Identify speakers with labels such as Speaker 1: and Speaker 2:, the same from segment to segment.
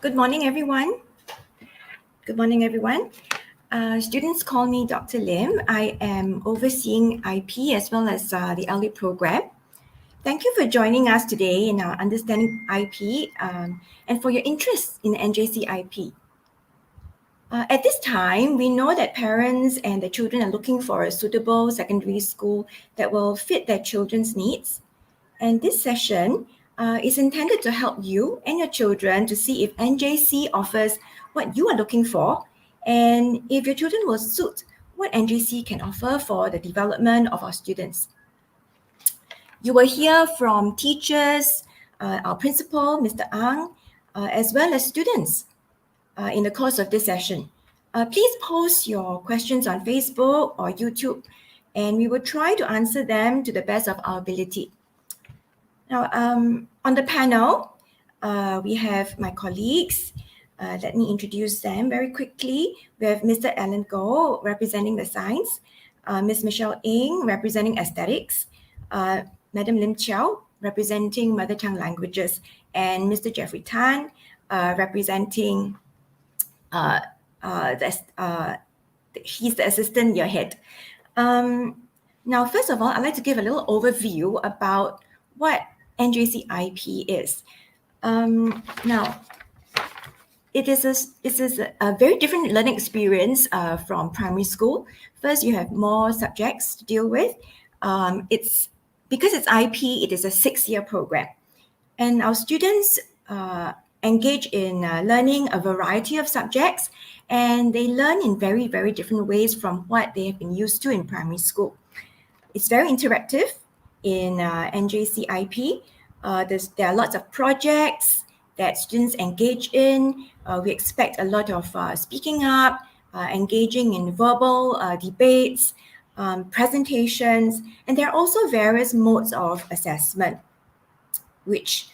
Speaker 1: Good morning, everyone. Good morning, everyone. Students call me Dr. Lim. I am overseeing IP as well as the LE program. Thank you for joining us today in our Understanding IP and for your interest in NJC IP. At this time, we know that parents and their children are looking for a suitable secondary school that will fit their children's needs. And this session is intended to help you and your children to see if NJC offers what you are looking for and if your children will suit what NJC can offer for the development of our students. You will hear from teachers, our principal, Mr. Ang, as well as students in the course of this session. Please post your questions on Facebook or YouTube, and we will try to answer them to the best of our ability. Now, on the panel, we have my colleagues. Let me introduce them very quickly. We have Mr. Alan Goh representing the science, Ms. Michelle Ng representing aesthetics, Madam Lim Chiao representing mother tongue languages, and Mr. Jeffrey Tan representing he's the assistant year head. Now, first of all, I'd like to give a little overview about what NJC IP is. Now, it is a very different learning experience from primary school. First, you have more subjects to deal with. Because it's IP, it is a 6-year program. And our students engage in learning a variety of subjects, and they learn in very, very different ways from what they have been used to in primary school. It's very interactive in NJC IP. There are lots of projects that students engage in. We expect a lot of speaking up, engaging in verbal debates, presentations, and there are also various modes of assessment, which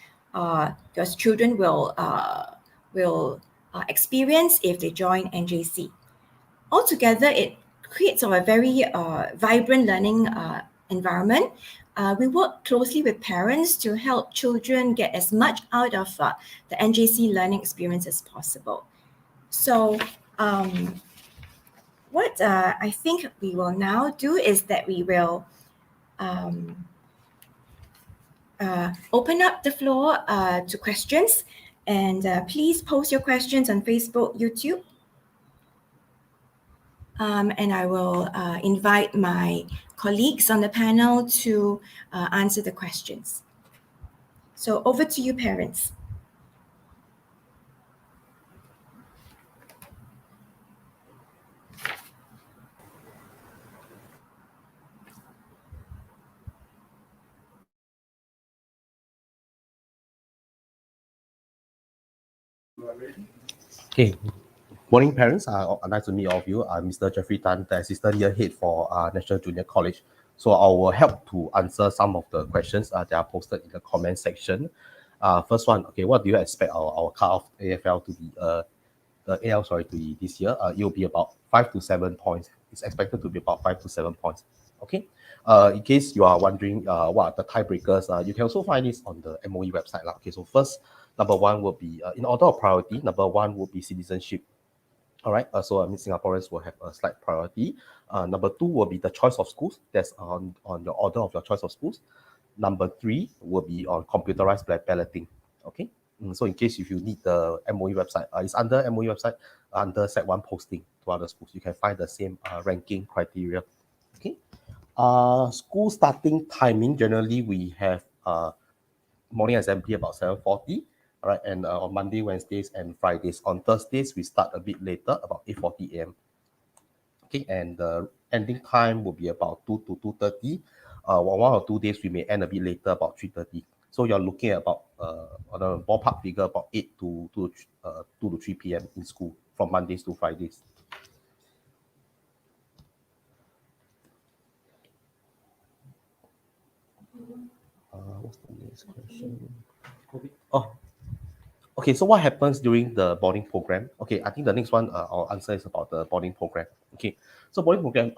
Speaker 1: those children will experience if they join NJC. Altogether, it creates a very vibrant learning environment. We work closely with parents to help children get as much out of the NJC learning experience as possible. So what I think we will now do is that we will open up the floor to questions, and please post your questions on Facebook, YouTube. And I will invite my colleagues on the panel to answer the questions. So over to you, parents.
Speaker 2: Okay. Morning, parents. Nice to meet all of you. I'm Mr. Jeffrey Tan, the assistant year head for National Junior College. So I will help to answer some of the questions that are posted in the comment section. First one, okay, what do you expect our cut-off AFL to be? The AL, sorry, to be this year? It will be about 5 to 7 points. It's expected to be about 5 to 7 points. Okay. In case you are wondering what are the tiebreakers, you can also find this on the MOE website. Okay, so first, number one will be in order of priority. Number one will be citizenship. All right, so Singaporeans will have a slight priority. Number two will be the choice of schools. That's on your order of your choice of schools. Number three will be on computerized balloting. Okay, so in case if you need the MOE website, it's under MOE website under set one posting to other schools. You can find the same ranking criteria. Okay, school starting timing, generally we have morning assembly about 7:40. All right, and on Monday, Wednesdays, and Fridays. On Thursdays, we start a bit later, about 8:40 a.m. Okay, and the ending time will be about 2 to 2:30. On 1 or 2 days, we may end a bit later, about 3:30. So you're looking at about, on a ballpark figure, about 8 to 2 to 3 p.m. in school from Mondays to Fridays. What's the next question? Oh, okay, so what happens during the boarding program? Okay, I think the next one I'll answer is about the boarding program. Okay, so boarding program,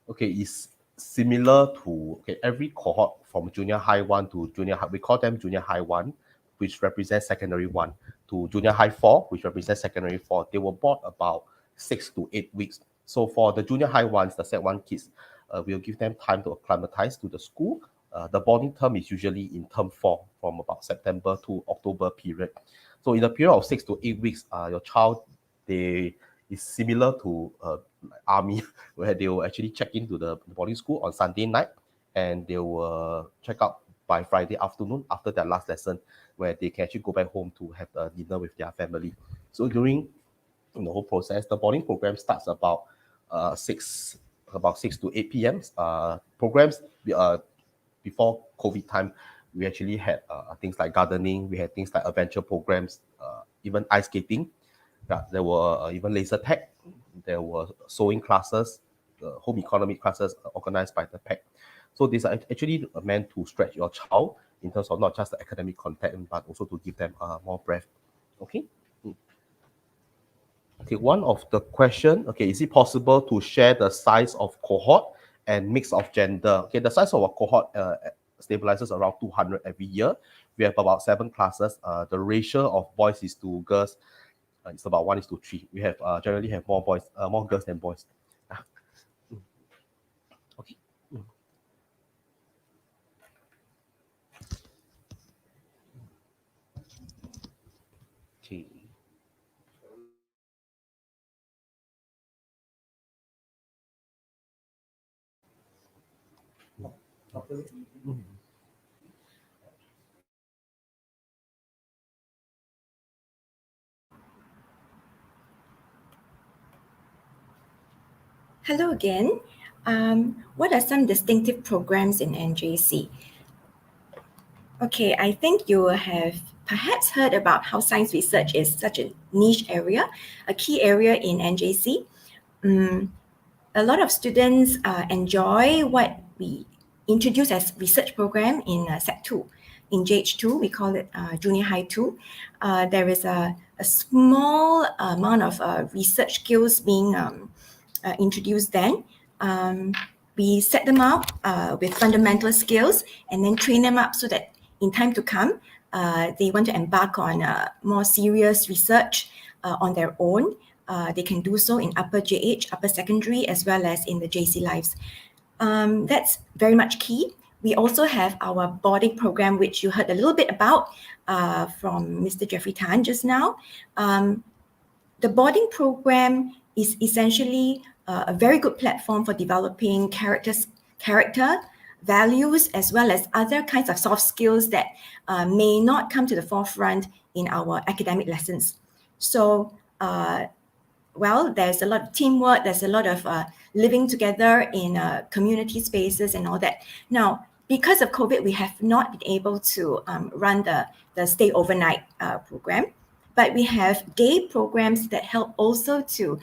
Speaker 2: okay, is similar to every cohort from junior high 1 to junior high. We call them junior high 1, which represents secondary 1, to junior high 4, which represents secondary 4, they will board about 6 to 8 weeks. So for the junior high ones, the set 1 kids, we'll give them time to acclimatize to the school. The boarding term is usually in term 4 from about September to October period. So in the period of 6 to 8 weeks, your child, is similar to army, where they will actually check into the boarding school on Sunday night, and they will check out by Friday afternoon after their last lesson, where they can actually go back home to have a dinner with their family. So during the whole process, the boarding program starts about 6 to 8 p.m. Programs before COVID time, we actually had things like gardening, we had things like adventure programs, even ice skating. Yeah, there were even laser tag, there were sewing classes, home economic classes organized by the PAC. So these are actually meant to stretch your child in terms of not just the academic content, but also to give them more breadth. Okay. Okay, one of the question, okay, is it possible to share the size of cohort and mix of gender? Okay, the size of a cohort stabilizes around 200 every year. We have about 7 classes. The ratio of boys is to girls, it's about 1:3. We have generally have more girls than boys. Okay. Okay.
Speaker 1: Hello again. What are some distinctive programs in NJC? Okay, I think you have perhaps heard about how science research is such a niche area, a key area in NJC. A lot of students enjoy what we introduce as research program in Set 2. In JH2, we call it Junior High 2. There is a small amount of research skills being introduced then. We set them up with fundamental skills and then train them up so that in time to come, they want to embark on more serious research on their own. They can do so in upper JH, upper secondary, as well as in the JC Lives. That's very much key. We also have our boarding program, which you heard a little bit about from Mr. Jeffrey Tan just now. The boarding program is essentially a very good platform for developing character, values, as well as other kinds of soft skills that may not come to the forefront in our academic lessons. So, well, there's a lot of teamwork, there's a lot of living together in community spaces and all that. Now, because of COVID, we have not been able to run the stay overnight program, but we have day programs that help also to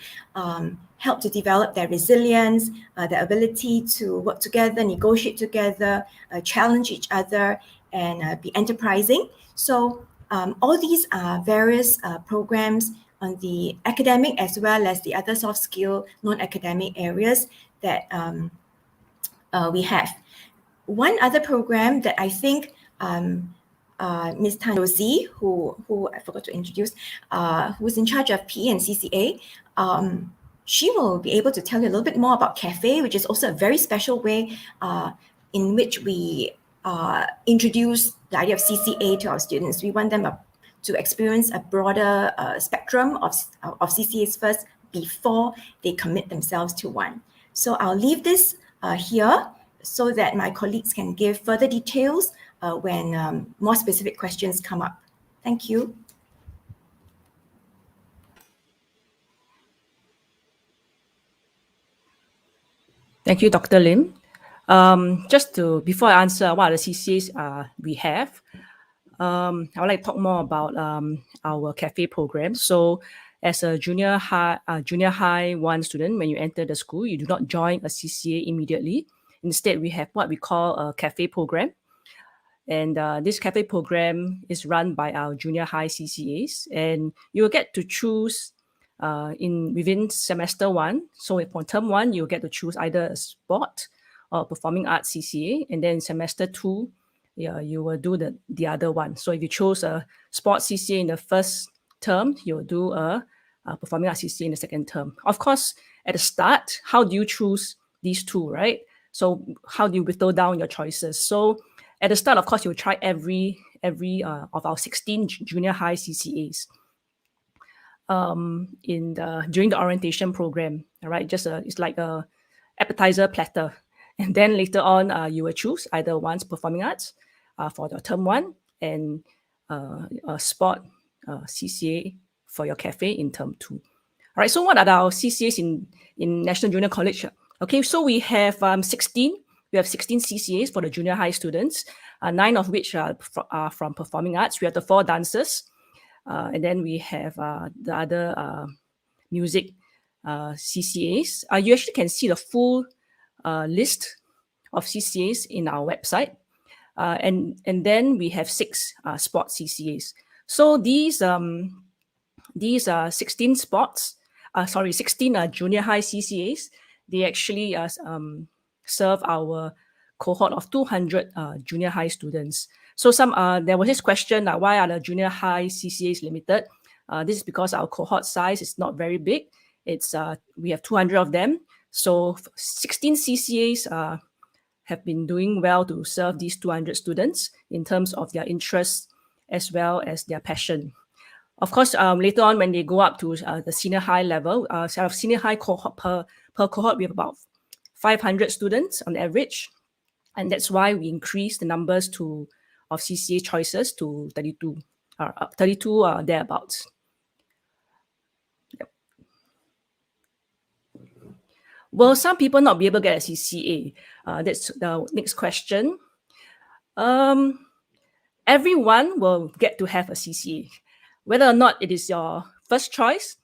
Speaker 1: help to develop their resilience, their ability to work together, negotiate together, challenge each other, and be enterprising. So all these are various programs on the academic as well as the other soft skill, non-academic areas that we have. One other program that I think Ms. Tan Rosie, who I forgot to introduce, who's in charge of PE and CCA, she will be able to tell you a little bit more about CAFE, which is also a very special way in which we introduce the idea of CCA to our students. We want them to experience a broader spectrum of CCAs first before they commit themselves to one. So I'll leave this here so that my colleagues can give further details when more specific questions come up. Thank you.
Speaker 3: Thank you, Dr. Lim. Before I answer what are the CCAs we have, I would like to talk more about our CAFE program. So as a junior high 1 student, when you enter the school, you do not join a CCA immediately. Instead, we have what we call a CAFE program. And this CAFE program is run by our junior high CCAs, and you will get to choose within semester 1. So for term 1, you'll get to choose either a sport or performing arts CCA, and then semester 2, you will do the other one. So if you chose a sports CCA in the first term, you'll do a performing arts CCA in the second term. Of course, at the start, how do you choose these two, right? So how do you whittle down your choices? So at the start, of course, you'll try every of our 16 junior high CCAs during the orientation program. All right, just it's like a appetizer platter, and then later on, you will choose either one's performing arts for the term 1 and a sport CCA for your cafe in term 2. All right, so what are our CCAs in National Junior College? Okay, so we have 16. We have 16 CCAs for the junior high students, 9 of which are from performing arts. We have the 4 dancers, and then we have the other music CCAs. You actually can see the full list of CCAs in our website. And then we have 6 sports CCAs. So these 16 junior high CCAs, they actually serve our cohort of 200 junior high students. So there was this question, why are the junior high CCAs limited? This is because our cohort size is not very big. We have 200 of them. So 16 CCAs have been doing well to serve these 200 students in terms of their interests as well as their passion. Of course, later on when they go up to the senior high level, senior high cohort per cohort, we have about 500 students on average. And that's why we increased the numbers of CCA choices to 32 thereabouts. Yep. Will some people not be able to get a CCA? That's the next question. Everyone will get to have a CCA. Whether or not it is your first choice,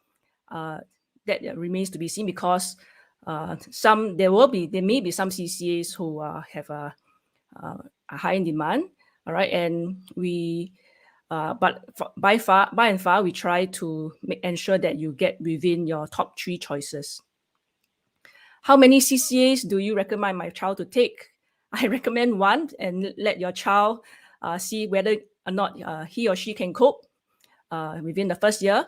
Speaker 3: that remains to be seen, because there may be some CCAs who have a high in demand. All right, and by and far, we try to ensure that you get within your top 3 choices. How many CCAs do you recommend my child to take? I recommend 1, and let your child see whether or not he or she can cope within the first year.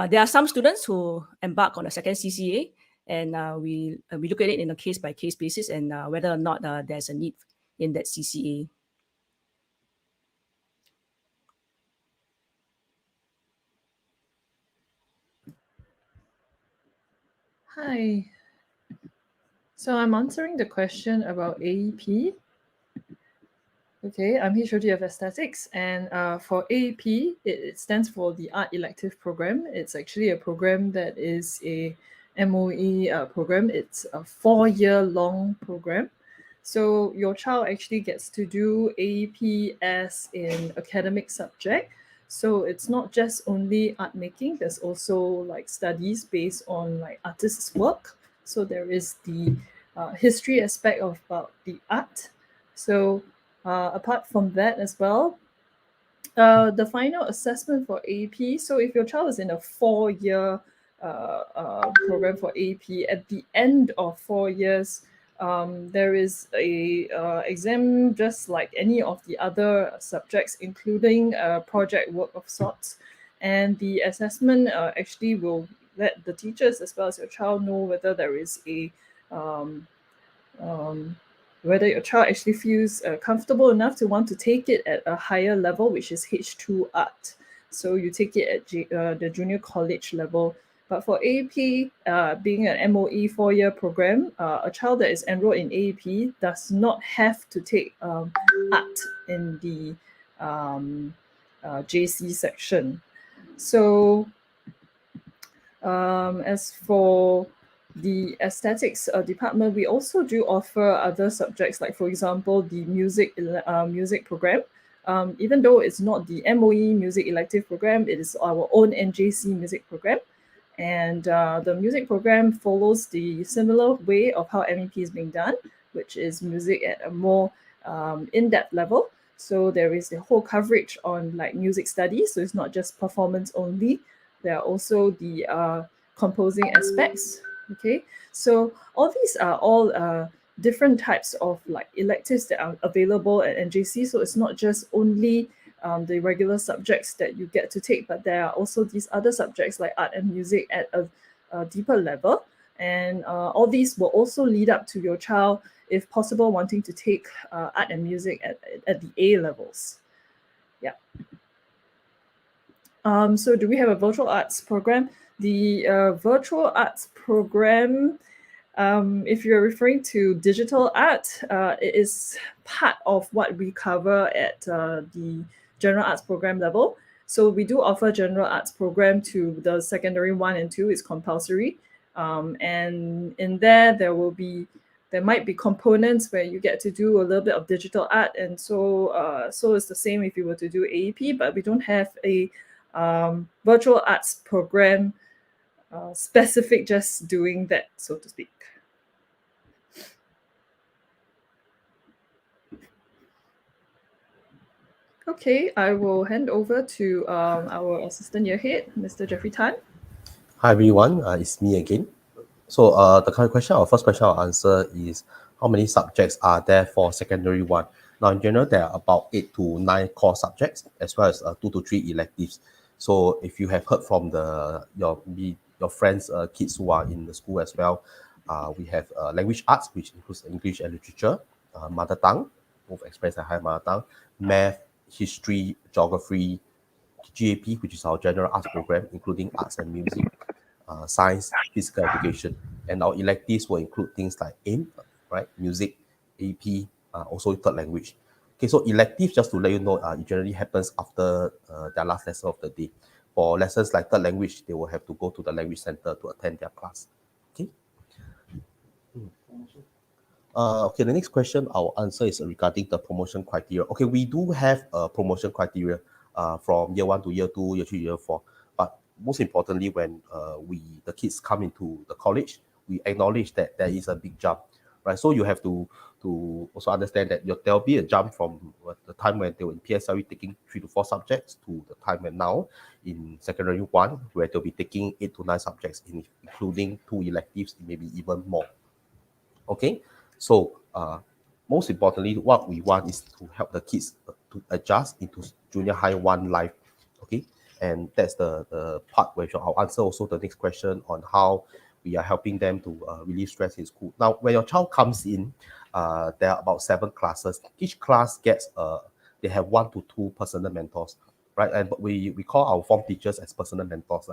Speaker 3: There are some students who embark on a second CCA, and we look at it in a case-by-case basis, and whether or not there's a need in that CCA.
Speaker 4: Hi. So I'm answering the question about AEP. Okay, I'm HOD of Aesthetics, and for AEP, it stands for the Art Elective Program. It's actually a program that is a MOE program. It's a 4-year-long program. So your child actually gets to do AEP as an academic subject. So it's not just only art making, there's also like studies based on like artists' work. So there is the history aspect of the art. So apart from that as well, the final assessment for AEP, so if your child is in a 4-year program for AEP, at the end of 4 years, there is a exam just like any of the other subjects, including project work of sorts. And the assessment actually will let the teachers as well as your child know whether there is whether your child actually feels comfortable enough to want to take it at a higher level, which is H2 Art. So you take it at the junior college level. But for AEP, being an MOE 4-year program, a child that is enrolled in AEP does not have to take art in the JC section. So as for the aesthetics department, we also do offer other subjects, like for example, the music program. Even though it's not the MOE music elective program, it is our own NJC music program. And the music program follows the similar way of how MEP is being done, which is music at a more in-depth level. So there is the whole coverage on like music studies. So it's not just performance only. There are also the composing aspects. Okay, so all these are all different types of like electives that are available at NJC. So it's not just only the regular subjects that you get to take, but there are also these other subjects like art and music at a deeper level. And all these will also lead up to your child, if possible, wanting to take art and music at the A levels. Yeah. So do we have a virtual arts program? The virtual arts program, if you're referring to digital art, it is part of what we cover at the general arts program level. So we do offer general arts program to the secondary 1 and 2. It's compulsory. And in there might be components where you get to do a little bit of digital art. And so it's the same if you were to do AEP, but we don't have a virtual arts program specific just doing that, so to speak. Okay, I will hand over to our assistant year head, Mr. Jeffrey Tan.
Speaker 2: Hi everyone, it's me again. So the current question, our first question I'll answer is how many subjects are there for secondary 1? Now in general, there are about 8 to 9 core subjects as well as 2 to 3 electives. So if you have heard from your friends, kids who are in the school as well, we have language arts, which includes English and literature, mother tongue, both expressed and high mother tongue, math, history, geography, GAP, which is our general arts program, including arts and music, science, physical education. And our electives will include things like AIM, right? Music, AP, also third language. Okay, so electives, just to let you know, it generally happens after their last lesson of the day. For lessons like third language, they will have to go to the language center to attend their class. Okay. Okay, the next question I'll answer is regarding the promotion criteria. Okay, we do have a promotion criteria from year 1 to year 2, year 3, year 4. But most importantly, when the kids come into the college, we acknowledge that there is a big jump, right? So you have to also understand that there'll be a jump from the time when they were in PSLE taking 3 to 4 subjects to the time when now in secondary 1, where they'll be taking 8 to 9 subjects, including 2 electives, maybe even more. Okay, so most importantly, what we want is to help the kids to adjust into junior high 1 life. Okay, and that's the part where I'll answer also the next question on how we are helping them to relieve stress in school. Now, when your child comes in, there are about 7 classes. Each class gets they have 1 to 2 personal mentors, right? And we call our form teachers as personal mentors.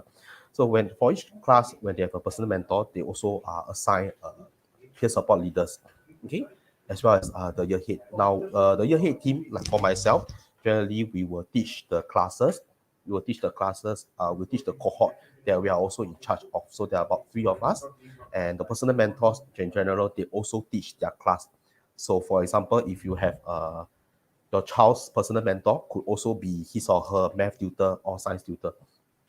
Speaker 2: So for each class, when they have a personal mentor, they also assign peer support leaders, okay, as well as the year head. Now, the year head team, like for myself, generally we will teach the classes. We'll teach the cohort that we are also in charge of. So there are about 3 of us, and the personal mentors in general, they also teach their class. So for example, if you have your child's personal mentor could also be his or her math tutor or science tutor.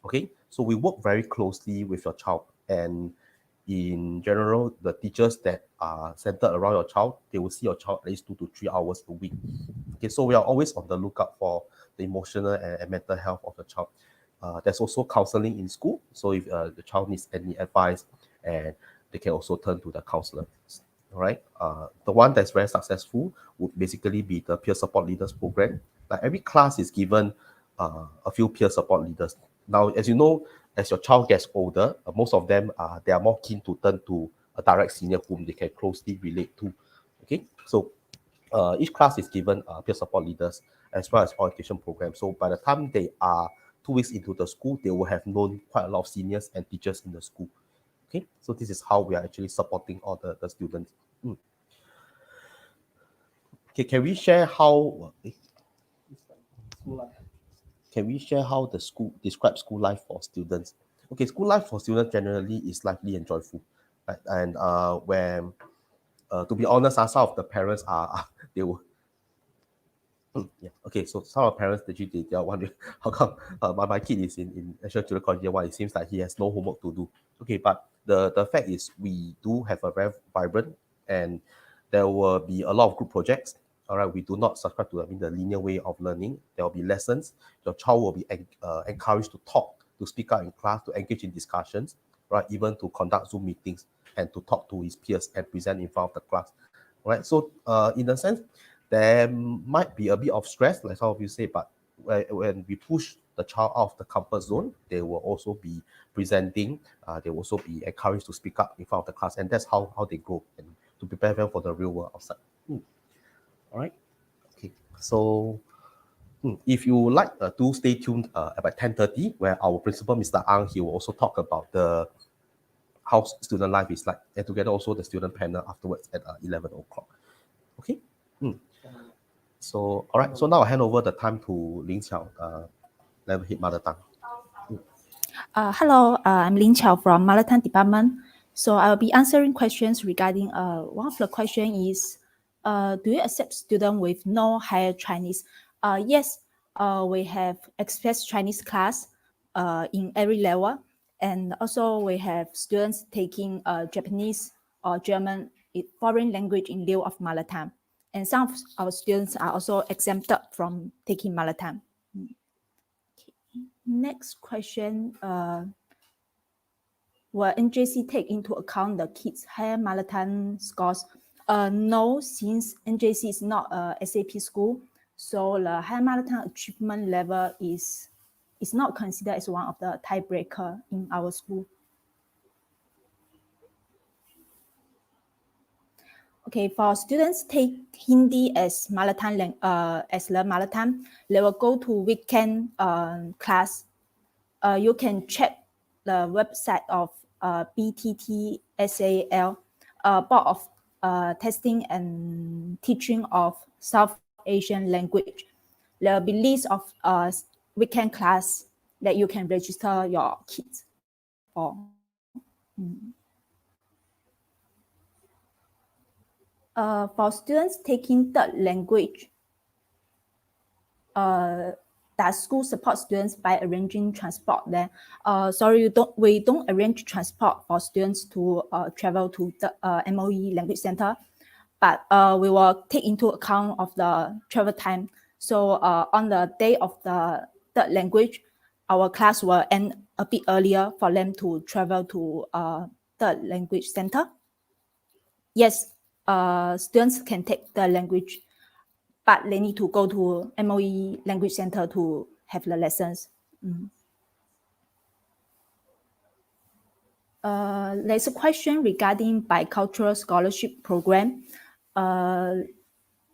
Speaker 2: Okay, so we work very closely with your child, and in general, the teachers that are centered around your child, they will see your child at least 2 to 3 hours a week. Okay, so we are always on the lookout for the emotional and mental health of the child. There's also counseling in school, so if the child needs any advice, and they can also turn to the counselor. All right. The one that's very successful would basically be the peer support leaders program. Like every class is given a few peer support leaders. Now, as you know, as your child gets older, most of them they are more keen to turn to a direct senior whom they can closely relate to. Okay, so each class is given peer support leaders as well as orientation programs. So by the time they are 2 weeks into the school, they will have known quite a lot of seniors and teachers in the school. Okay, so this is how we are actually supporting all the students. Okay, can we share how the school describes school life for students? Okay, school life for students generally is lively and joyful, right? And when to be honest, some of the parents are they will. Yeah. Okay. So some of the parents actually they are wondering how come my kid is in National Junior College Year 1. It seems like he has no homework to do. Okay, but the fact is we do have a very vibrant, and there will be a lot of group projects. All right, we do not subscribe to the linear way of learning. There will be lessons. Your child will be encouraged to talk, to speak out in class, to engage in discussions, right? Even to conduct Zoom meetings and to talk to his peers and present in front of the class. Right. So in a sense, there might be a bit of stress, like some of you say, but when we push the child out of the comfort zone, they will also be presenting, they will also be encouraged to speak up in front of the class, and that's how they grow and to prepare them for the real world outside. All right. Okay. So if you would like to stay tuned about 10:30, where our principal, Mr. Ang, he will also talk about the how student life is like, and together also the student panel afterwards at 11 o'clock. Okay. So all right. So now I hand over the time to Lin Qiao, level head mother tongue.
Speaker 5: Hello, I'm Lin Qiao from Mother Tongue Department. So I'll be answering questions regarding one of the question is, do you accept students with no higher Chinese? Yes, we have express Chinese class in every level, and also we have students taking Japanese or German foreign language in lieu of mother tongue, and some of our students are also exempted from taking mother tongue. Next question, will NJC take into account the kids' higher mother tongue scores? No, since NJC is not a SAP school, so the higher mother tongue achievement level is not considered as one of the tiebreaker in our school. Okay, for students take Hindi as mother tongue, as the mother tongue, they will go to weekend class. You can check the website of BTTSAL, Board of Testing and Teaching of South Asian Language. There will be list of weekend class that you can register your kids for. For students taking third language, does school support students by arranging transport there? Sorry, we don't arrange transport for students to travel to the MOE Language Center, but we will take into account of the travel time. So on the day of the third language, our class will end a bit earlier for them to travel to third language center. Yes, students can take the language, but they need to go to MOE Language Center to have the lessons. There's a question regarding bicultural scholarship program.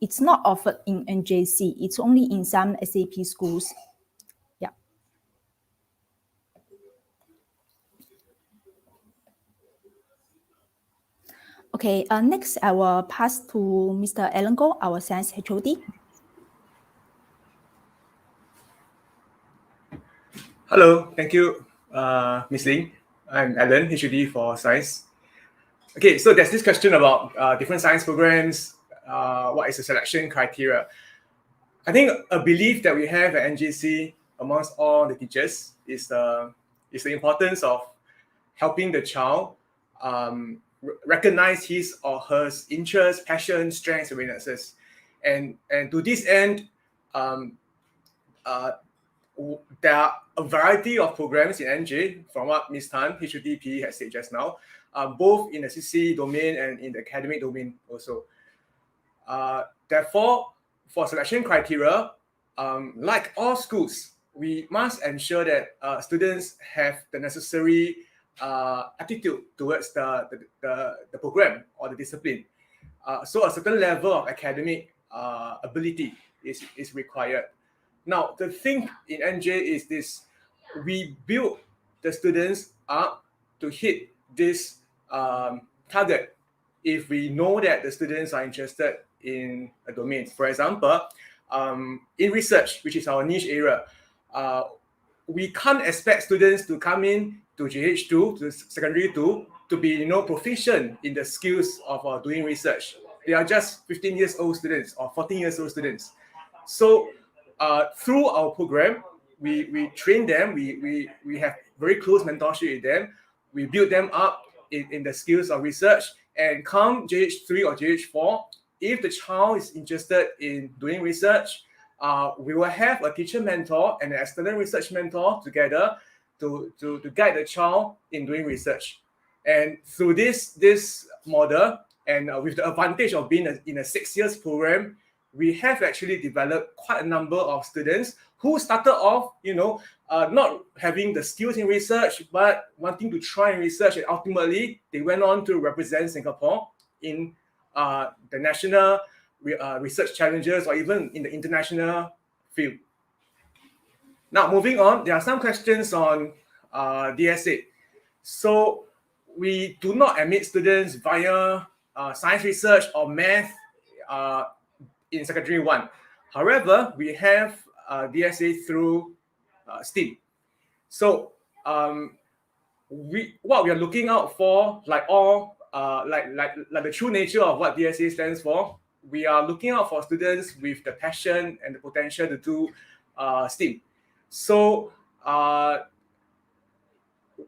Speaker 5: It's not offered in NJC. It's only in some SAP schools. Yeah. Okay, next I will pass to Mr. Alan Goh, our science HOD.
Speaker 6: Hello, thank you, Ms. Ling. I'm Alan, HOD for science. Okay, so there's this question about different science programs. What is the selection criteria? I think a belief that we have at NJC amongst all the teachers is the importance of helping the child recognize his or her interests, passions, strengths, and weaknesses. And to this end, there are a variety of programs in NJ, from what Ms. Tan, HODP, has said just now, both in the CC domain and in the academic domain also. Therefore, for selection criteria, like all schools, we must ensure that students have the necessary attitude towards the program or the discipline. So a certain level of academic ability is required. Now, the thing in NJ is this: we build the students up to hit this target if we know that the students are interested in a domain. For example, in research, which is our niche area, we can't expect students to come in to JH2, to secondary 2, to be proficient in the skills of doing research. They are just 15 years old students or 14 years old students. So through our program, we train them, we have very close mentorship with them, we build them up in the skills of research, and come JH3 or JH4, if the child is interested in doing research, we will have a teacher mentor and an external research mentor together to guide the child in doing research. And through this model, and with the advantage of being in a 6 years program, we have actually developed quite a number of students who started off, not having the skills in research, but wanting to try in research, and ultimately they went on to represent Singapore in the national research challenges or even in the international field. Now, moving on, there are some questions on DSA. So we do not admit students via science research or math in Secondary 1. However, we have DSA through STEAM. So what we are looking out for, like the true nature of what DSA stands for, we are looking out for students with the passion and the potential to do STEAM. So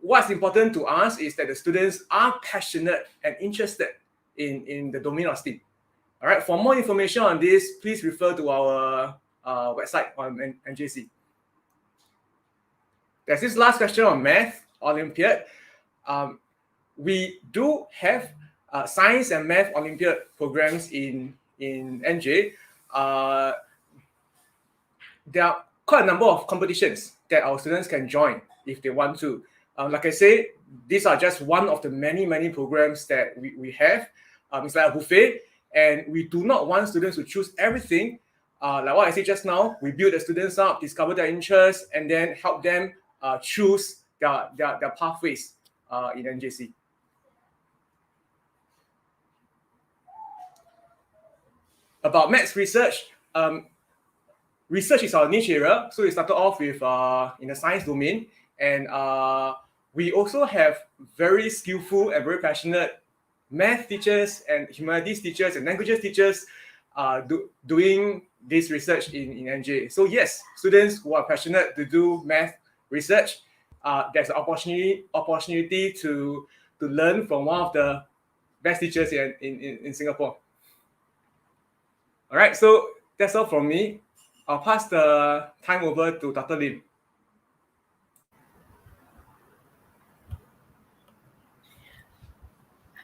Speaker 6: what's important to us is that the students are passionate and interested in the domain of STEAM. All right, for more information on this, please refer to our website on NJC. There's this last question on Math Olympiad. We do have Science and Math Olympiad programs in NJ. There are quite a number of competitions that our students can join if they want to. Like I say, these are just one of the many programs that we have. It's like a buffet, and we do not want students to choose everything. Like what I said just now, we build the students up, discover their interests, and then help them choose their pathways in NJC. About maths research, research is our niche area. So we started off with in the science domain, and we also have very skillful and very passionate math teachers and humanities teachers and languages teachers doing this research in NJ. So yes, students who are passionate to do math research, there's an opportunity to learn from one of the best teachers in Singapore. All right, so that's all from me. I'll pass the time over to Dr. Lim.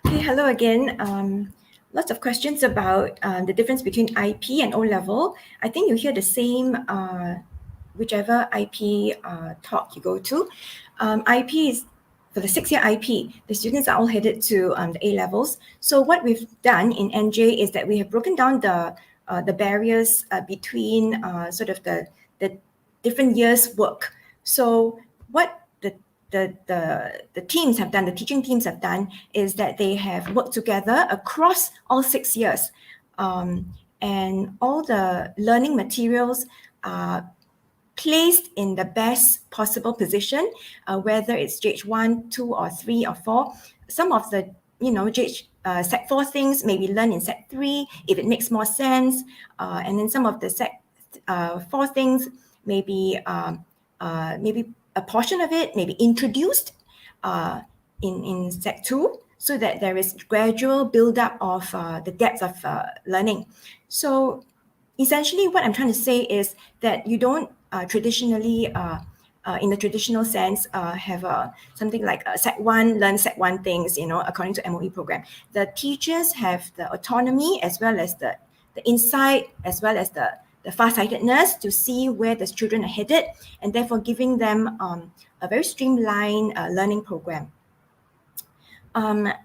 Speaker 1: Okay, hello again. Lots of questions about the difference between IP and O-level. I think you hear the same whichever IP talk you go to. IP is for the 6-year IP. The students are all headed to the A-levels. So what we've done in NJ is that we have broken down the barriers between sort of the different years' work. So what the teams have done, the teaching teams have done, is that they have worked together across all 6 years. And all the learning materials are placed in the best possible position, whether it's JH1, 2, or 3, or 4. Some of the, Set 4 things may be learned in Set 3 if it makes more sense. And then some of the Set 4 things may be maybe a portion of it may be introduced in Set 2 so that there is gradual build-up of the depth of learning. So essentially what I'm trying to say is that you don't traditionally, in the traditional sense, have something like Set 1, learn Set 1 things, according to MOE program. The teachers have the autonomy as well as the insight, as well as the farsightedness to see where the children are headed, and therefore giving them a very streamlined learning program.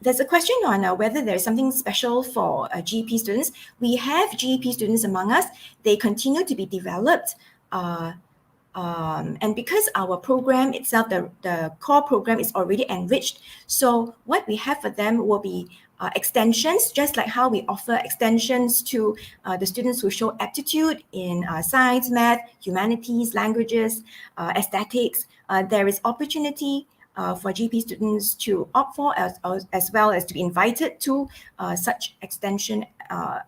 Speaker 1: There's a question on whether there's something special for GEP students. We have GEP students among us. They continue to be developed. And because our program itself, the core program is already enriched, so what we have for them will be extensions, just like how we offer extensions to the students who show aptitude in science, math, humanities, languages, aesthetics. There is opportunity for GP students to opt for as well as to be invited to such extension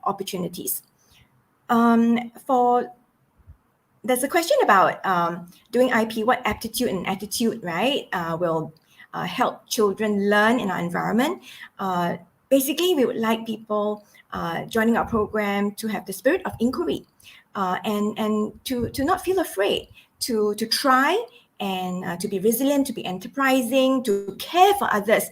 Speaker 1: opportunities. There's a question about doing IP, what aptitude and attitude, right, will help children learn in our environment. Basically, we would like people joining our program to have the spirit of inquiry and to not feel afraid, to try and to be resilient, to be enterprising, to care for others.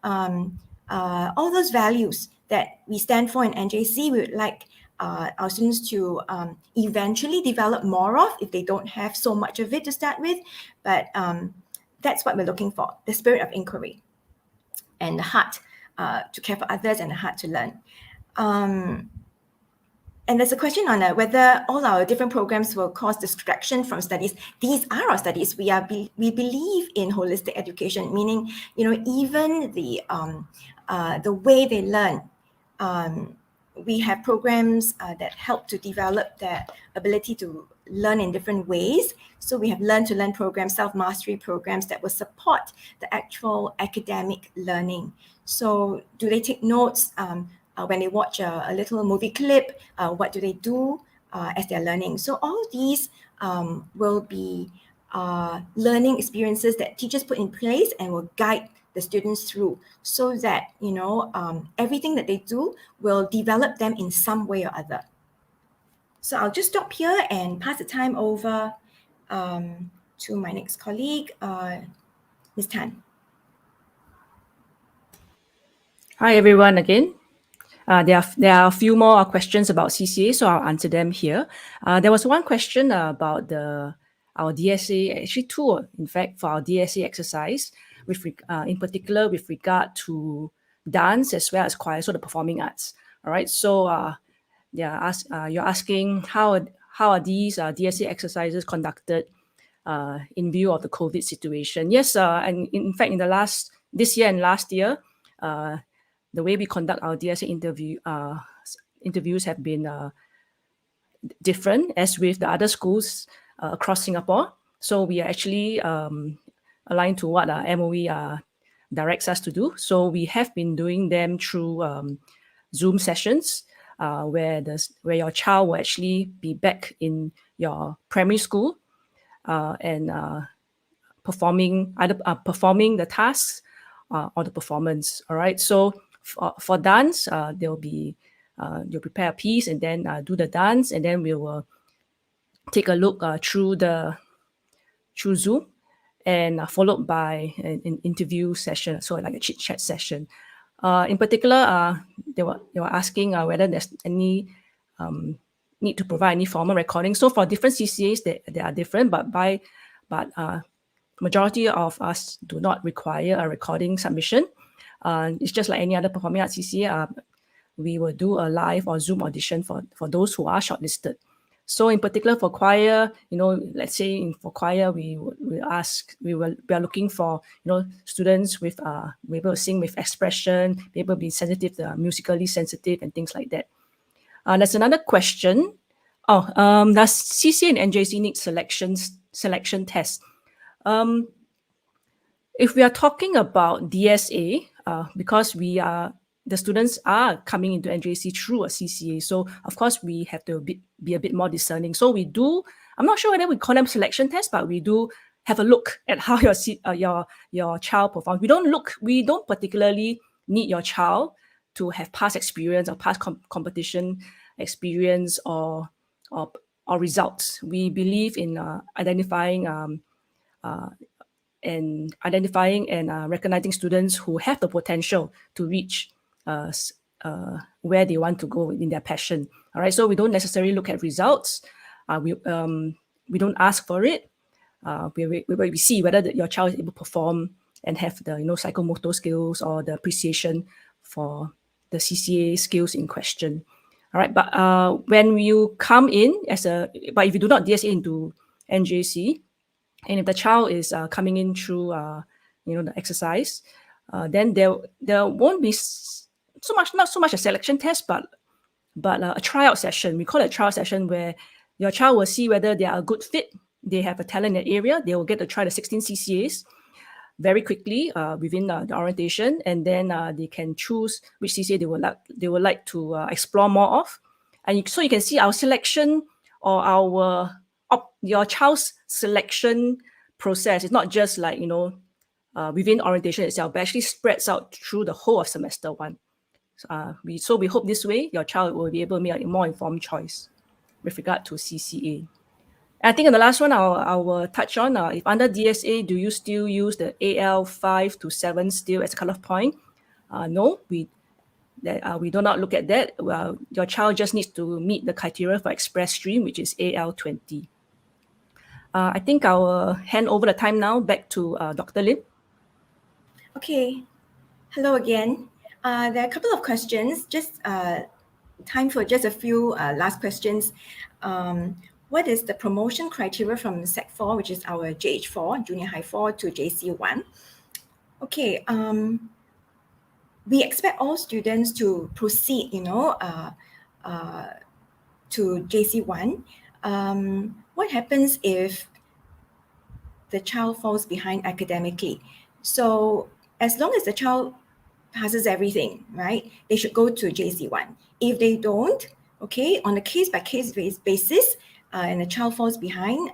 Speaker 1: All those values that we stand for in NJC, we would like our students to eventually develop more of if they don't have so much of it to start with. But that's what we're looking for, the spirit of inquiry and the heart to care for others and the heart to learn. And there's a question on whether all our different programs will cause distraction from studies. These are our studies. We believe in holistic education, meaning, even the way they learn. We have programs that help to develop their ability to learn in different ways. So we have learn-to-learn programs, self-mastery programs that will support the actual academic learning. So do they take notes? When they watch a little movie clip, what do they do as they're learning? So all these will be learning experiences that teachers put in place and will guide the students through, so that everything that they do will develop them in some way or other. So I'll just stop here and pass the time over to my next colleague, Ms. Tan.
Speaker 3: Hi, everyone, again. There are a few more questions about CCA, so I'll answer them here. There was one question about our DSA, actually two, in fact, for our DSA exercise, in particular with regard to dance as well as choir, so the performing arts. All right, so you're asking how are these DSA exercises conducted in view of the COVID situation? Yes, and in fact, this year and last year, the way we conduct our DSA interviews have been different as with the other schools across Singapore. So we are actually aligned to what MOE directs us to do. So we have been doing them through Zoom sessions where your child will actually be back in your primary school and performing the tasks or the performance. All right. So for dance, you'll prepare a piece and then do the dance, and then we will take a look through Zoom, and followed by an interview session, so like a chit chat session. In particular, they were asking whether there's any need to provide any formal recording. So for different CCAs, they are different, but majority of us do not require a recording submission. It's just like any other performing arts CCA. We will do a live or Zoom audition for those who are shortlisted. So in particular for choir, let's say for choir, we are looking for students with be able to sing with expression, be able to be sensitive, musically sensitive, and things like that. There's another question. Does CCA and NJC need selection tests? If we are talking about DSA, because the students are coming into NJC through a CCA, so of course we have to be a bit more discerning. So we do, I'm not sure whether we call them selection tests, but we do have a look at how your child performs. We don't particularly need your child to have past experience or past competition experience or results. We believe in identifying and recognizing students who have the potential to reach where they want to go in their passion. All right, so we don't necessarily look at results. We don't ask for it. We see whether your child is able to perform and have the psychomotor skills or the appreciation for the CCA skills in question. All right, but when you come in but if you do not DSA into NJC, and if the child is coming in through the exercise, then there won't be not so much a selection test, but a tryout session. We call it a tryout session, where your child will see whether they are a good fit, they have a talent in that area. They will get to try the 16 CCAs very quickly within the orientation, and then they can choose which CCA they would like to explore more of. And so you can see our selection or your child's selection process is not just like within orientation itself, but actually spreads out through the whole of semester one. So we hope this way your child will be able to make a more informed choice with regard to CCA. And I think in the last one I will touch on, if under DSA, do you still use the AL 5 to 7 still as a cutoff point? No, that we do not look at that. Well, your child just needs to meet the criteria for express stream, which is AL20. I think I'll hand over the time now back to Dr. Lim.
Speaker 1: Okay, hello again. There are a couple of questions, just time for just a few last questions. What is the promotion criteria from Sec 4, which is our JH4, Junior High 4 to JC1? Okay, we expect all students to proceed, to JC1. What happens if the child falls behind academically? So as long as the child passes everything, right, they should go to JC1. If they don't, okay, on a case-by-case basis, and the child falls behind,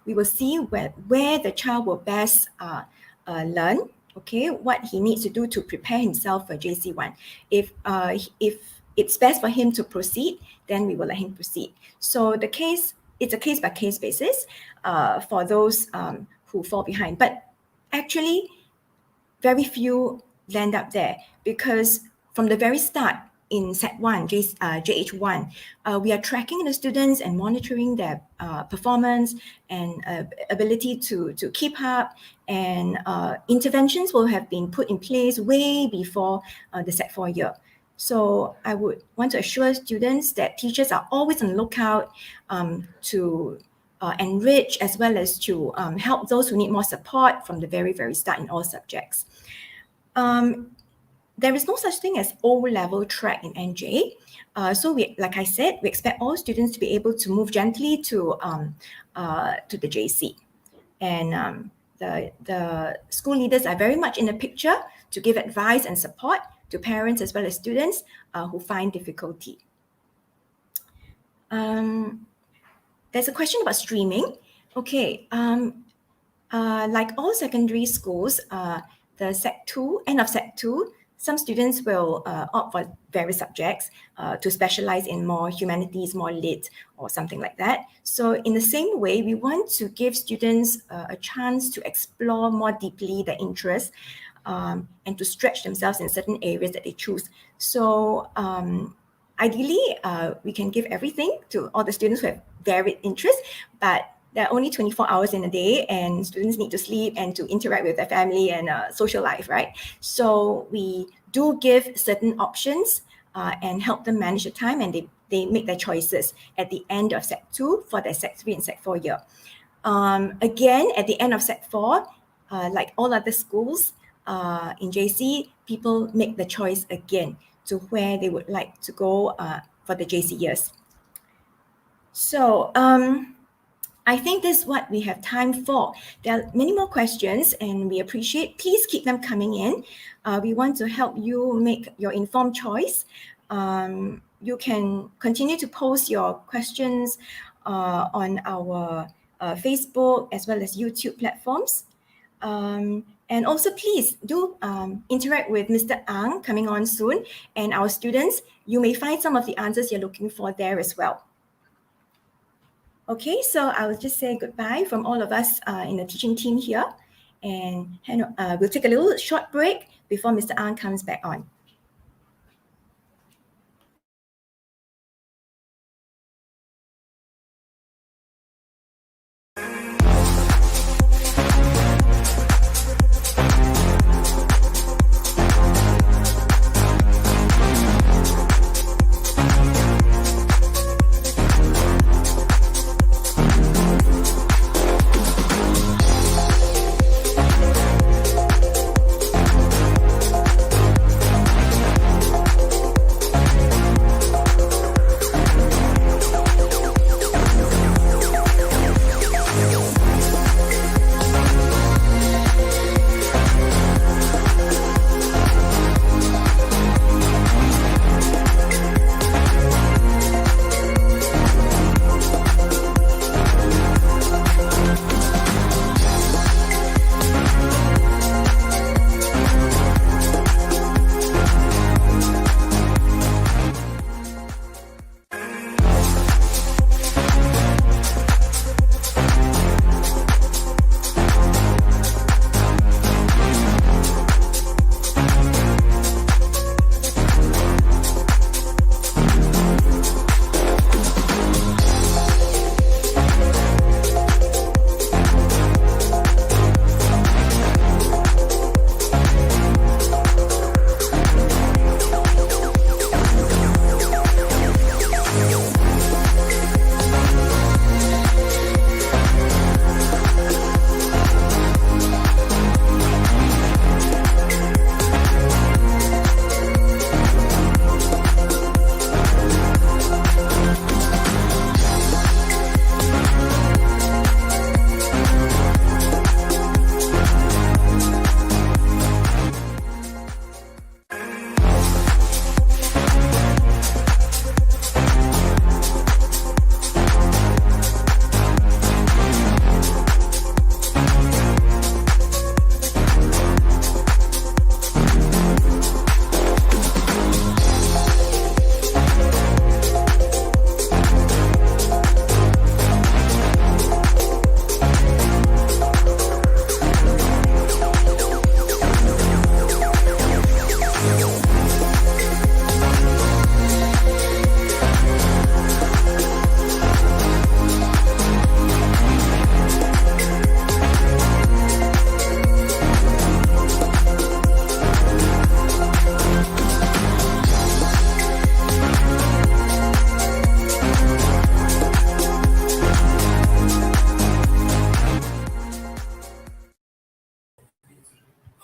Speaker 1: we will see where the child will best learn, okay, what he needs to do to prepare himself for JC1. If it's best for him to proceed, then we will let him proceed. So it's a case-by-case basis for those who fall behind. But actually, very few land up there, because from the very start in Sec 1, JH1, we are tracking the students and monitoring their performance and ability to keep up, and interventions will have been put in place way before the Sec 4 year. So I would want to assure students that teachers are always on the lookout to enrich as well as to help those who need more support from the very, very start in all subjects. There is no such thing as O-level track in NJ. So like I said, we expect all students to be able to move gently to the JC. And the school leaders are very much in the picture to give advice and support to parents as well as students who find difficulty. There's a question about streaming. Okay, like all secondary schools, the Sec 2, end of Sec 2, some students will opt for various subjects to specialize in more humanities, more lit, or something like that. So in the same way, we want to give students a chance to explore more deeply their interests and to stretch themselves in certain areas that they choose. So ideally, we can give everything to all the students who have varied interests, but there are only 24 hours in a day, and students need to sleep and to interact with their family and social life, right? So we do give certain options and help them manage the time, and they make their choices at the end of Sec 2 for their Sec 3 and Sec 4 year. Again, at the end of Sec 4, like all other schools in JC, people make the choice again to where they would like to go for the JC years. So I think this is what we have time for. There are many more questions and we appreciate. Please keep them coming in. We want to help you make your informed choice. You can continue to post your questions on our Facebook as well as YouTube platforms. And also please do interact with Mr. Ang coming on soon, and our students. You may find some of the answers you're looking for there as well. Okay, so I will just say goodbye from all of us in the teaching team here, and we'll take a little short break before Mr. Ang comes back on.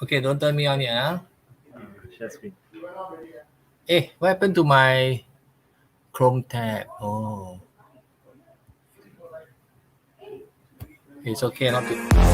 Speaker 7: Okay, don't turn me on yet, huh?
Speaker 8: Share screen.
Speaker 7: Hey, what happened to my Chrome tab? Oh. It's okay not to.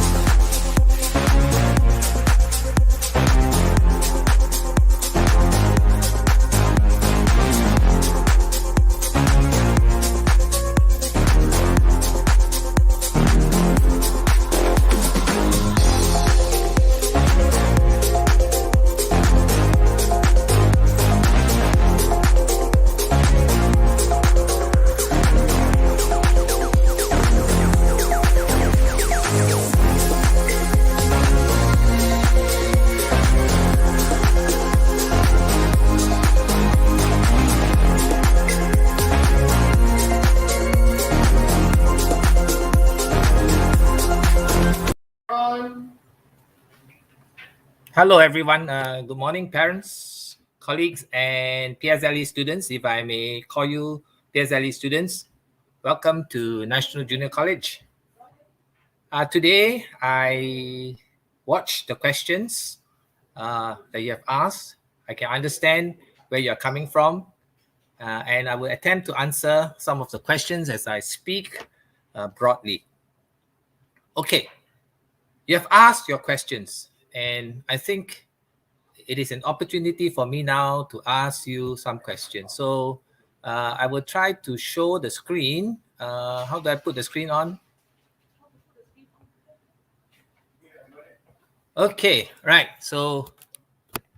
Speaker 7: Hello, everyone. Good morning, parents, colleagues, and PSLE students, if I may call you PSLE students. Welcome to National Junior College. Today, I watched the questions that you have asked. I can understand where you're coming from, and I will attempt to answer some of the questions as I speak broadly. Okay, you have asked your questions. And I think it is an opportunity for me now to ask you some questions. So I will try to show the screen. How do I put the screen on? Okay, right. So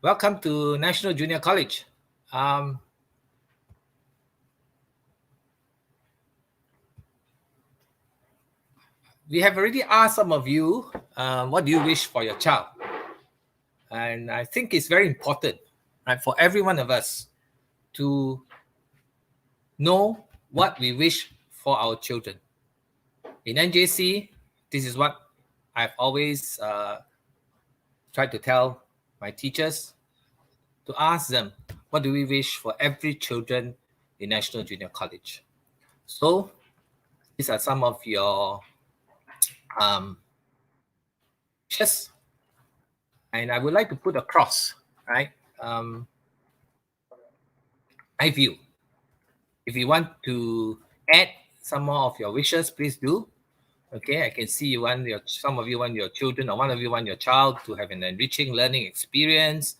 Speaker 7: welcome to National Junior College. We have already asked some of you, what do you wish for your child? And I think it's very important, right, for every one of us to know what we wish for our children. In NJC, this is what I've always tried to tell my teachers, to ask them, what do we wish for every children in National Junior College? So these are some of your wishes. And I would like to put across, right, my view. If you want to add some more of your wishes, please do. Okay, I can see you want some of you want your children, or one of you want your child to have an enriching learning experience.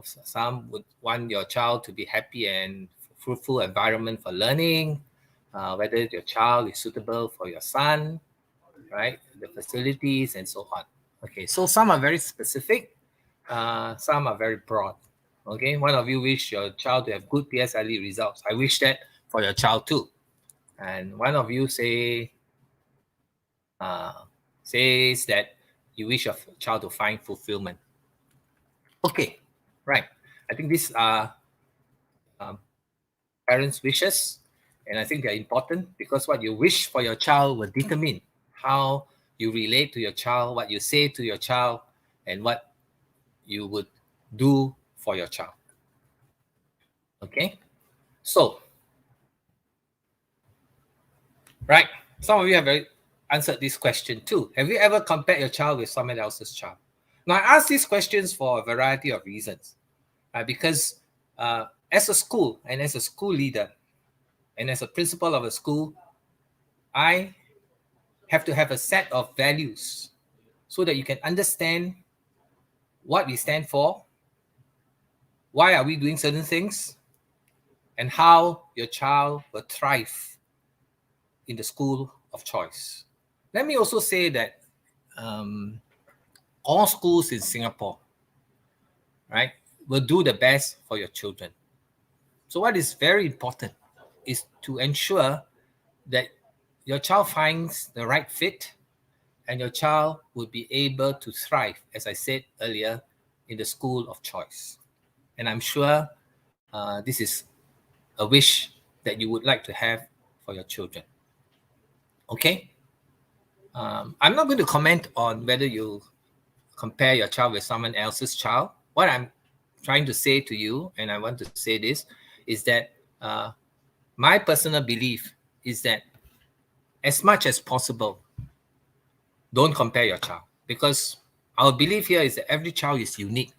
Speaker 7: Some would want your child to be happy and fruitful environment for learning. Whether your child is suitable for your son, right? The facilities and so on. Okay, so some are very specific, some are very broad. Okay, one of you wish your child to have good PSLE results. I wish that for your child too. And one of you says that you wish your child to find fulfillment. Okay, right. I think these are parents' wishes, and I think they're important because what you wish for your child will determine how you relate to your child, what you say to your child, and what you would do for your child. Okay, so, right, some of you have answered this question too. Have you ever compared your child with someone else's child? Now, I ask these questions for a variety of reasons, because as a school and as a school leader and as a principal of a school, I have to have a set of values so that you can understand what we stand for, why are we doing certain things, and how your child will thrive in the school of choice. Let me also say that all schools in Singapore, right, will do the best for your children. So what is very important is to ensure that your child finds the right fit and your child will be able to thrive, as I said earlier, in the school of choice. And I'm sure this is a wish that you would like to have for your children. Okay? I'm not going to comment on whether you compare your child with someone else's child. What I'm trying to say to you, and I want to say this, is that my personal belief is that as much as possible, don't compare your child, because Our belief here is that every child is unique.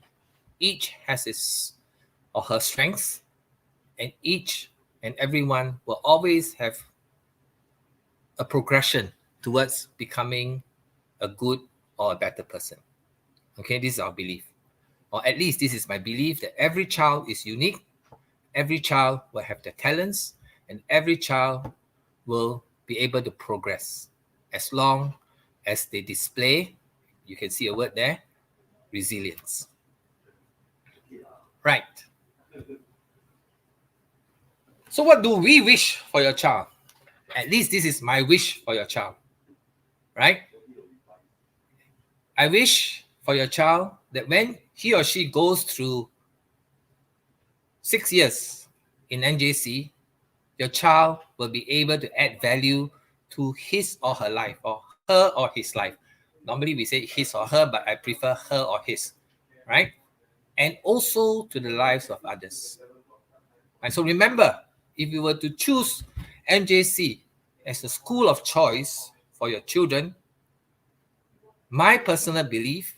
Speaker 7: Each has his or her strengths, and each and everyone will always have a progression towards becoming a good or a better person. Okay, this is our belief. Or at least this is my belief, that every child is unique, every child will have their talents, and every child will be able to progress as long as they display, you can see a word there, resilience. Right. So what do we wish for your child? At least this is my wish for your child, right? I wish for your child that when he or she goes through 6 years in NJC, your child will be able to add value to his or her life, or her or his life. Normally we say his or her, but I prefer her or his, right? And also to the lives of others. And so remember, if you were to choose NJC as the school of choice for your children, my personal belief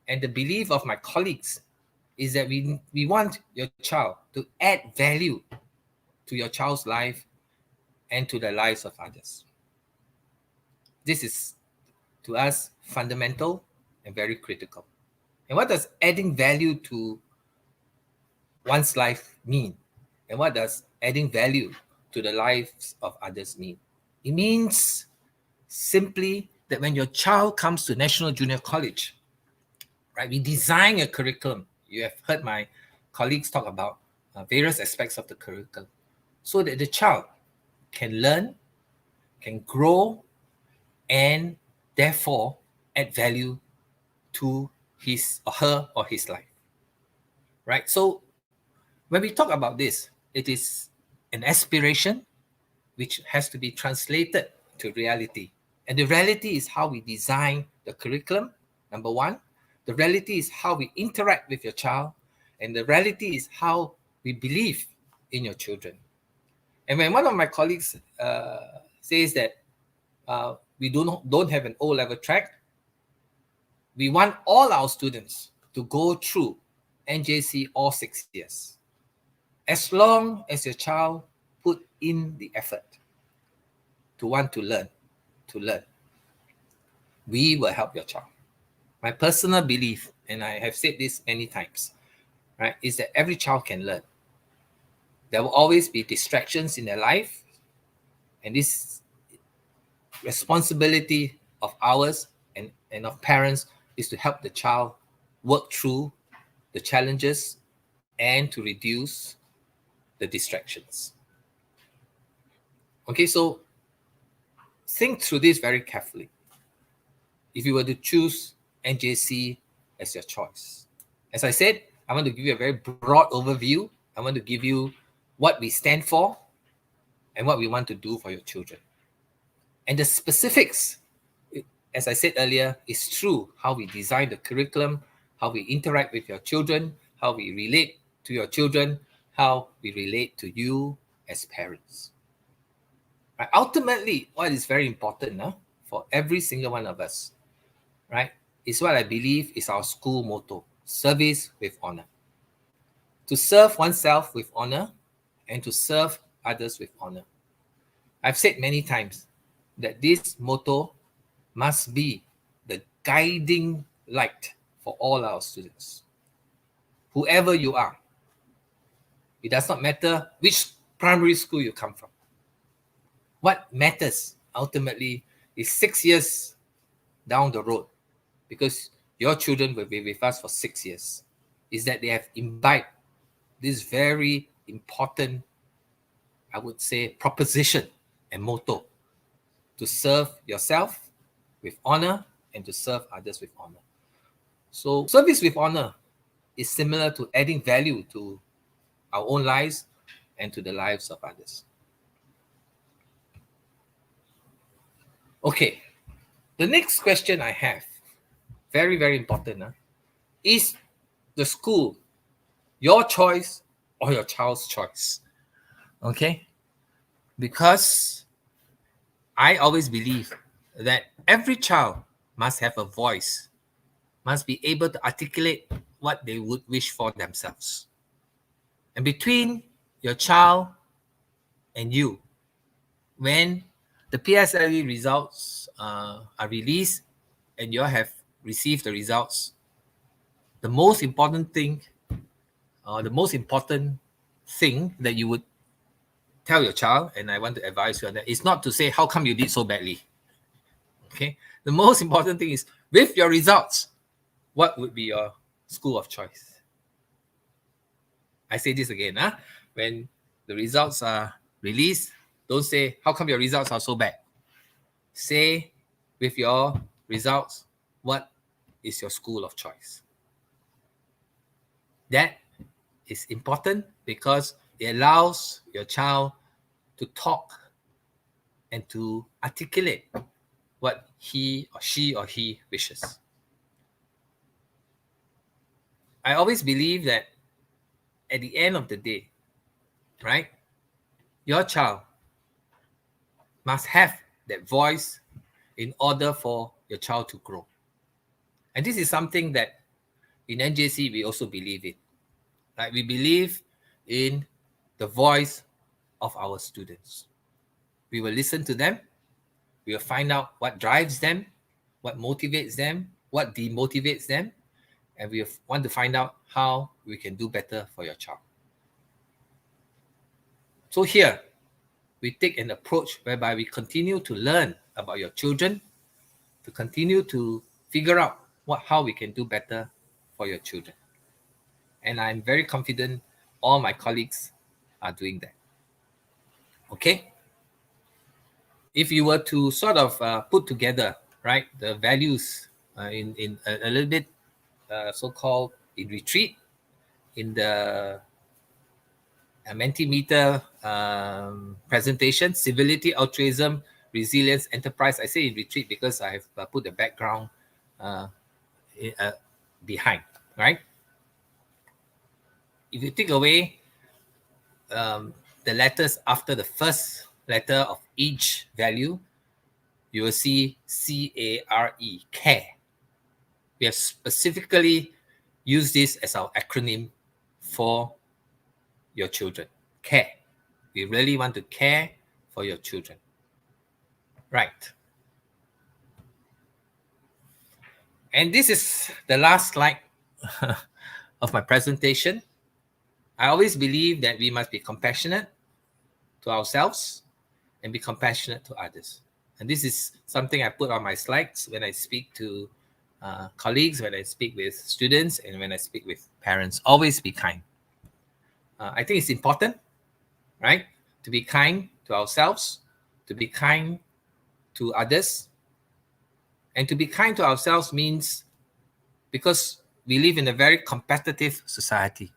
Speaker 7: and the belief of my colleagues is that we want your child to add value to your child's life and to the lives of others. This is, to us, fundamental and very critical. And what does adding value to one's life mean? And what does adding value to the lives of others mean? It means simply that when your child comes to National Junior College, right, we design a curriculum. You have heard my colleagues talk about various aspects of the curriculum, so that the child can learn, can grow, and therefore add value to his or her or his life. Right? So when we talk about this, it is an aspiration which has to be translated to reality. And the reality is how we design the curriculum, number one. The reality is how we interact with your child. And the reality is how we believe in your children. And when one of my colleagues says that we don't have an O-level track, we want all our students to go through NJC all 6 years. As long as your child put in the effort to want to learn, we will help your child. My personal belief, and I have said this many times, right, is that every child can learn. There will always be distractions in their life, and this responsibility of ours and of parents is to help the child work through the challenges and to reduce the distractions. Okay, so think through this very carefully. If you were to choose NJC as your choice, as I said, I want to give you a very broad overview. I want to give you what we stand for and what we want to do for your children. And the specifics, as I said earlier, is through how we design the curriculum, how we interact with your children, how we relate to your children, how we relate to you as parents. Right? Ultimately, what is very important for every single one of us, right, is what I believe is our school motto: service with honor. To serve oneself with honor and to serve others with honor. I've said many times that this motto must be the guiding light for all our students. Whoever you are, it does not matter which primary school you come from. What matters ultimately is 6 years down the road, because your children will be with us for 6 years, is that they have imbibed this very important, I would say, proposition and motto: to serve yourself with honor and to serve others with honor. So service with honor is similar to adding value to our own lives and to the lives of others. Okay, the next question I have, very, very important, is the school your choice or your child's choice? Okay, because I always believe that every child must have a voice must be able to articulate what they would wish for themselves. And between your child and you, when the PSLE results are released and you have received the results, the most important thing that you would tell your child, and I want to advise you on that, is not to say, how come you did so badly? Okay. The most important thing is, with your results, what would be your school of choice? I say this again. When the results are released, don't say, how come your results are so bad? Say, with your results, what is your school of choice? That is important because it allows your child to talk and to articulate what he or she wishes. I always believe that at the end of the day, right, your child must have that voice in order for your child to grow. And this is something that in NJC we also believe in. Like, we believe in the voice of our students. We will listen to them. We will find out what drives them, what motivates them, what demotivates them, and we want to find out how we can do better for your child. So here, we take an approach whereby we continue to learn about your children, to continue to figure out how we can do better for your children. And I'm very confident all my colleagues are doing that. Okay? If you were to sort of put together, right, the values in a little bit so-called in retreat, in the Mentimeter presentation, civility, altruism, resilience, enterprise. I say in retreat because I have put the background behind, right? If you take away the letters after the first letter of each value, you will see C-A-R-E, care. We have specifically used this as our acronym for your children. Care. We really want to care for your children. Right. And this is the last slide of my presentation. I always believe that we must be compassionate to ourselves and be compassionate to others. And this is something I put on my slides when I speak to colleagues, when I speak with students, and when I speak with parents. Always be kind. I think it's important, right, to be kind to ourselves, to be kind to others. And to be kind to ourselves means, because we live in a very competitive society,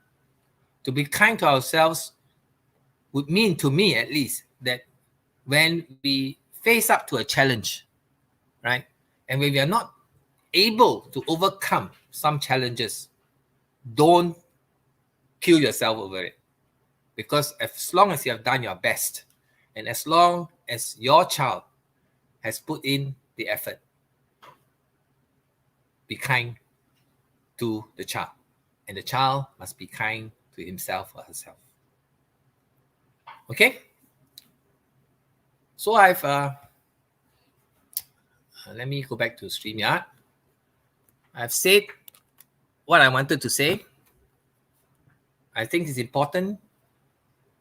Speaker 7: to be kind to ourselves would mean, to me at least, that when we face up to a challenge, right, and when we are not able to overcome some challenges, don't kill yourself over it. Because as long as you have done your best, and as long as your child has put in the effort, be kind to the child. And the child must be kind to himself or herself. Okay? So I've, let me go back to StreamYard. I've said what I wanted to say. I think it's important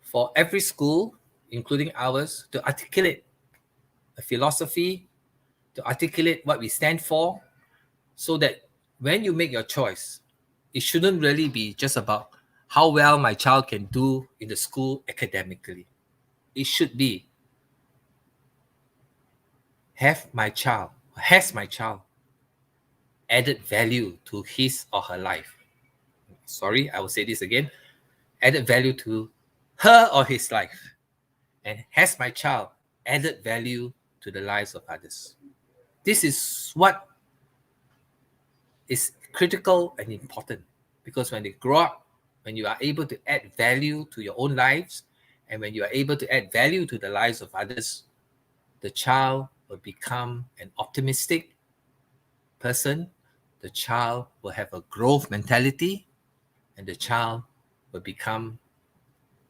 Speaker 7: for every school, including ours, to articulate a philosophy, to articulate what we stand for, so that when you make your choice, it shouldn't really be just about how well my child can do in the school academically. It should be, has my child added value to his or her life? Sorry, I will say this again. Added value to her or his life. And has my child added value to the lives of others? This is what is critical and important, because when they grow up, when you are able to add value to your own lives, and when you are able to add value to the lives of others, the child will become an optimistic person, the child will have a growth mentality, and the child will become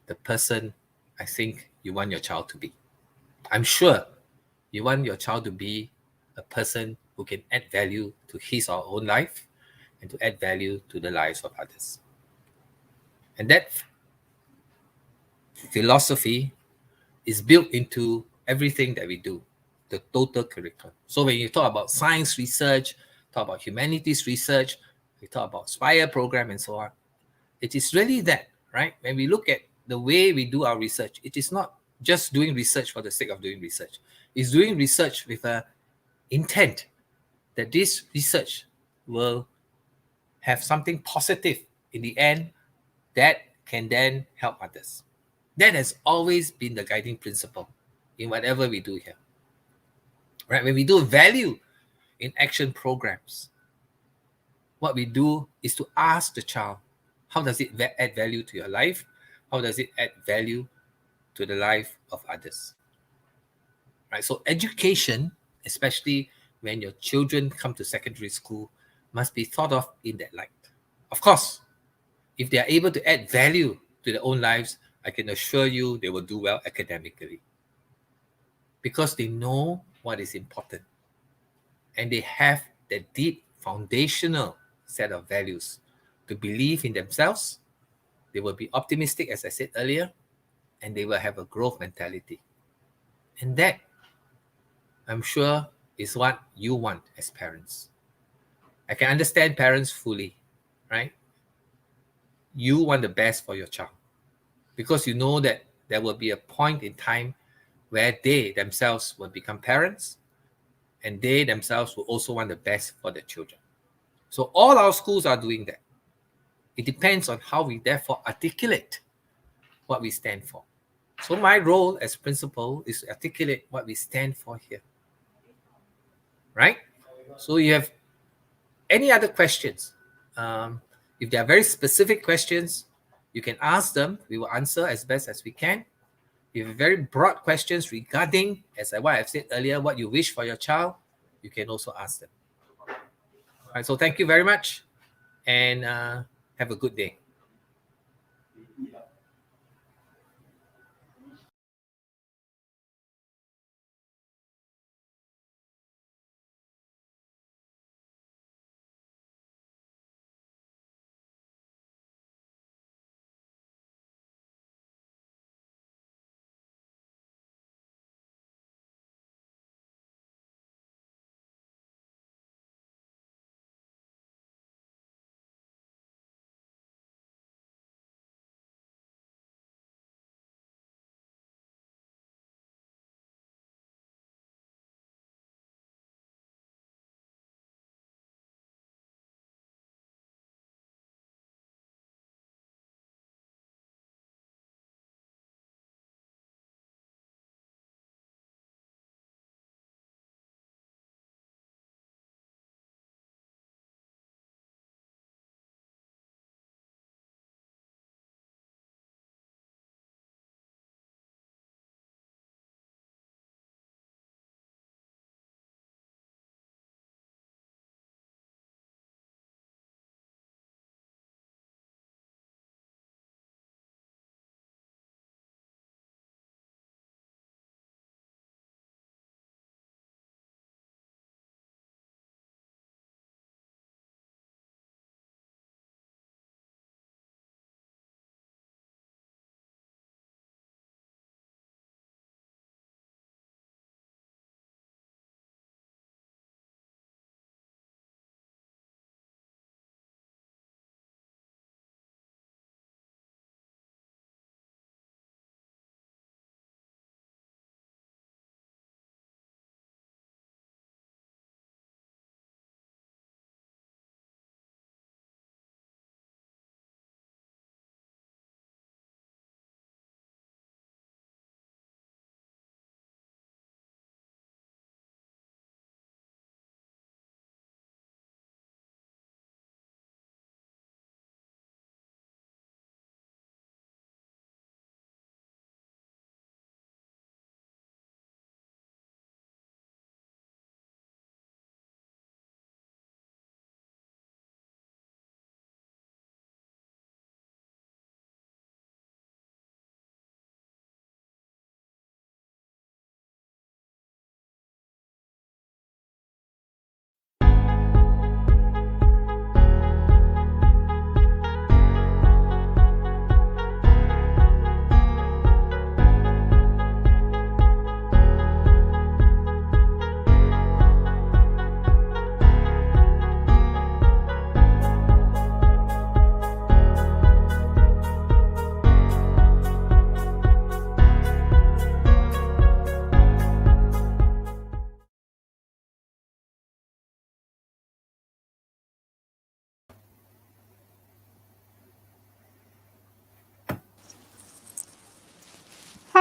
Speaker 7: the person I think you want your child to be. I'm sure you want your child to be a person who can add value to his or her own life and to add value to the lives of others. And that philosophy is built into everything that we do, the total curriculum. So when you talk about science research, talk about humanities research, we talk about SPIRE program and so on, it is really that, right? When we look at the way we do our research, it is not just doing research for the sake of doing research. It's doing research with an intent that this research will have something positive in the end that can then help others. That has always been the guiding principle in whatever we do here. Right? When we do value in action programs, what we do is to ask the child, how does it add value to your life? How does it add value to the life of others? Right? So education, especially when your children come to secondary school, must be thought of in that light. Of course, if they are able to add value to their own lives, I can assure you they will do well academically because they know what is important and they have that deep foundational set of values to believe in themselves. They will be optimistic, as I said earlier, and they will have a growth mentality. And that, I'm sure, is what you want as parents. I can understand parents fully, right? You want the best for your child because you know that there will be a point in time where they themselves will become parents and they themselves will also want the best for their children. So all our schools are doing that. It depends on how we therefore articulate what we stand for. So my role as principal is to articulate what we stand for here. Right? So you have any other questions? If there are very specific questions, you can ask them. We will answer as best as we can. If you have very broad questions regarding, as what I've said earlier, what you wish for your child, you can also ask them. All right, so thank you very much and have a good day.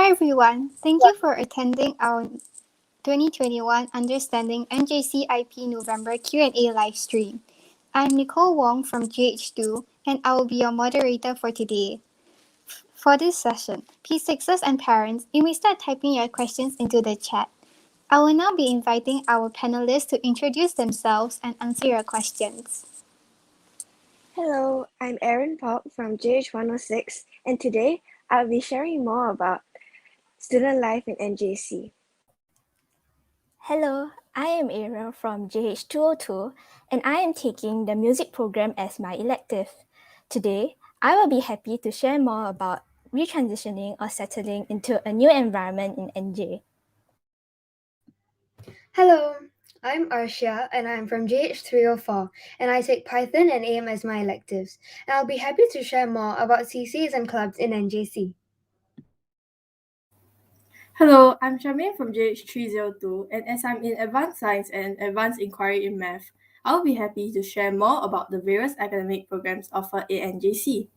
Speaker 8: Hi everyone, thank you for attending our 2021 Understanding NJC IP November Q&A live stream. I'm Nicole Wong from GH2 and I will be your moderator for today. For this session, P6s and parents, you may start typing your questions into the chat. I will now be inviting our panelists to introduce themselves and answer your questions.
Speaker 9: Hello, I'm Erin Pop from GH106, and today I'll be sharing more about student life in NJC.
Speaker 10: Hello, I am Ariel from JH202 and I am taking the music program as my elective. Today, I will be happy to share more about retransitioning or settling into a new environment in NJ.
Speaker 11: Hello, I'm Arshia and I'm from JH304 and I take Python and AIM as my electives. And I'll be happy to share more about CCs and clubs in NJC.
Speaker 12: Hello, I'm Charmaine from JH302, and as I'm in Advanced Science and Advanced Inquiry in Math, I'll be happy to share more about the various academic programs offered at NJC.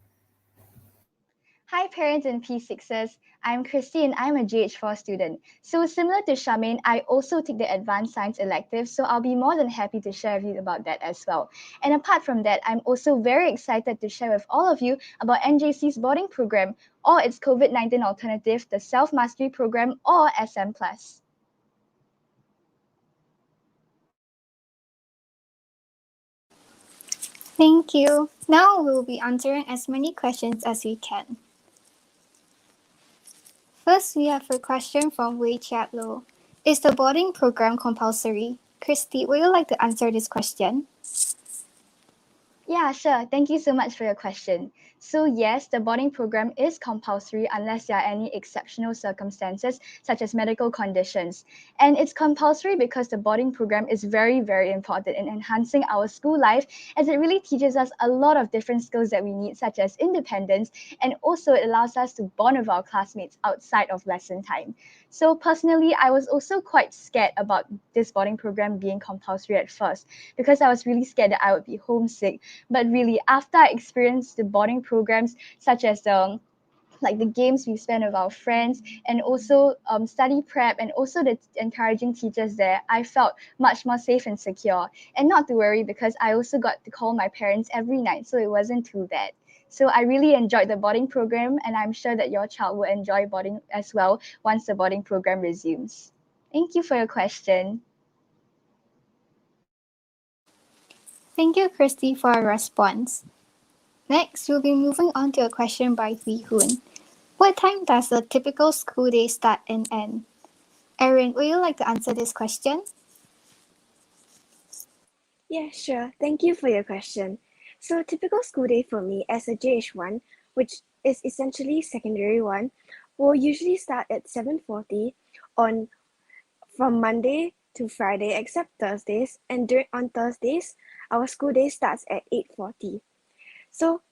Speaker 13: Hi parents and P6s, I'm Christy and I'm a GH4 student. So similar to Charmaine, I also take the Advanced Science elective, so I'll be more than happy to share with you about that as well. And apart from that, I'm also very excited to share with all of you about NJC's boarding program or its COVID-19 alternative, the Self-Mastery Program or SM+.
Speaker 8: Thank you. Now we'll be answering as many questions as we can. First, we have a question from Wei Chiat-Lo. Is the boarding program compulsory? Christy, would you like to answer this question?
Speaker 13: Yeah, sure. Thank you so much for your question. So yes, the boarding program is compulsory unless there are any exceptional circumstances such as medical conditions. And it's compulsory because the boarding program is very, very important in enhancing our school life as it really teaches us a lot of different skills that we need such as independence, and also it allows us to bond with our classmates outside of lesson time. So personally, I was also quite scared about this boarding program being compulsory at first because I was really scared that I would be homesick. But really, after I experienced the boarding programs such as like the games we spend with our friends and also study prep and also the encouraging teachers there, I felt much more safe and secure. And not to worry because I also got to call my parents every night, so it wasn't too bad. So I really enjoyed the boarding program and I'm sure that your child will enjoy boarding as well once the boarding program resumes. Thank you for your question.
Speaker 8: Thank you, Christy, for your response. Next, we'll be moving on to a question by Hui Hoon. What time does the typical school day start and end? Erin, would you like to answer this question?
Speaker 9: Yeah, sure. Thank you for your question. So typical school day for me as a JH1, which is essentially secondary one, will usually start at 7:40 from Monday to Friday except Thursdays, and on Thursdays our school day starts at 8:40. So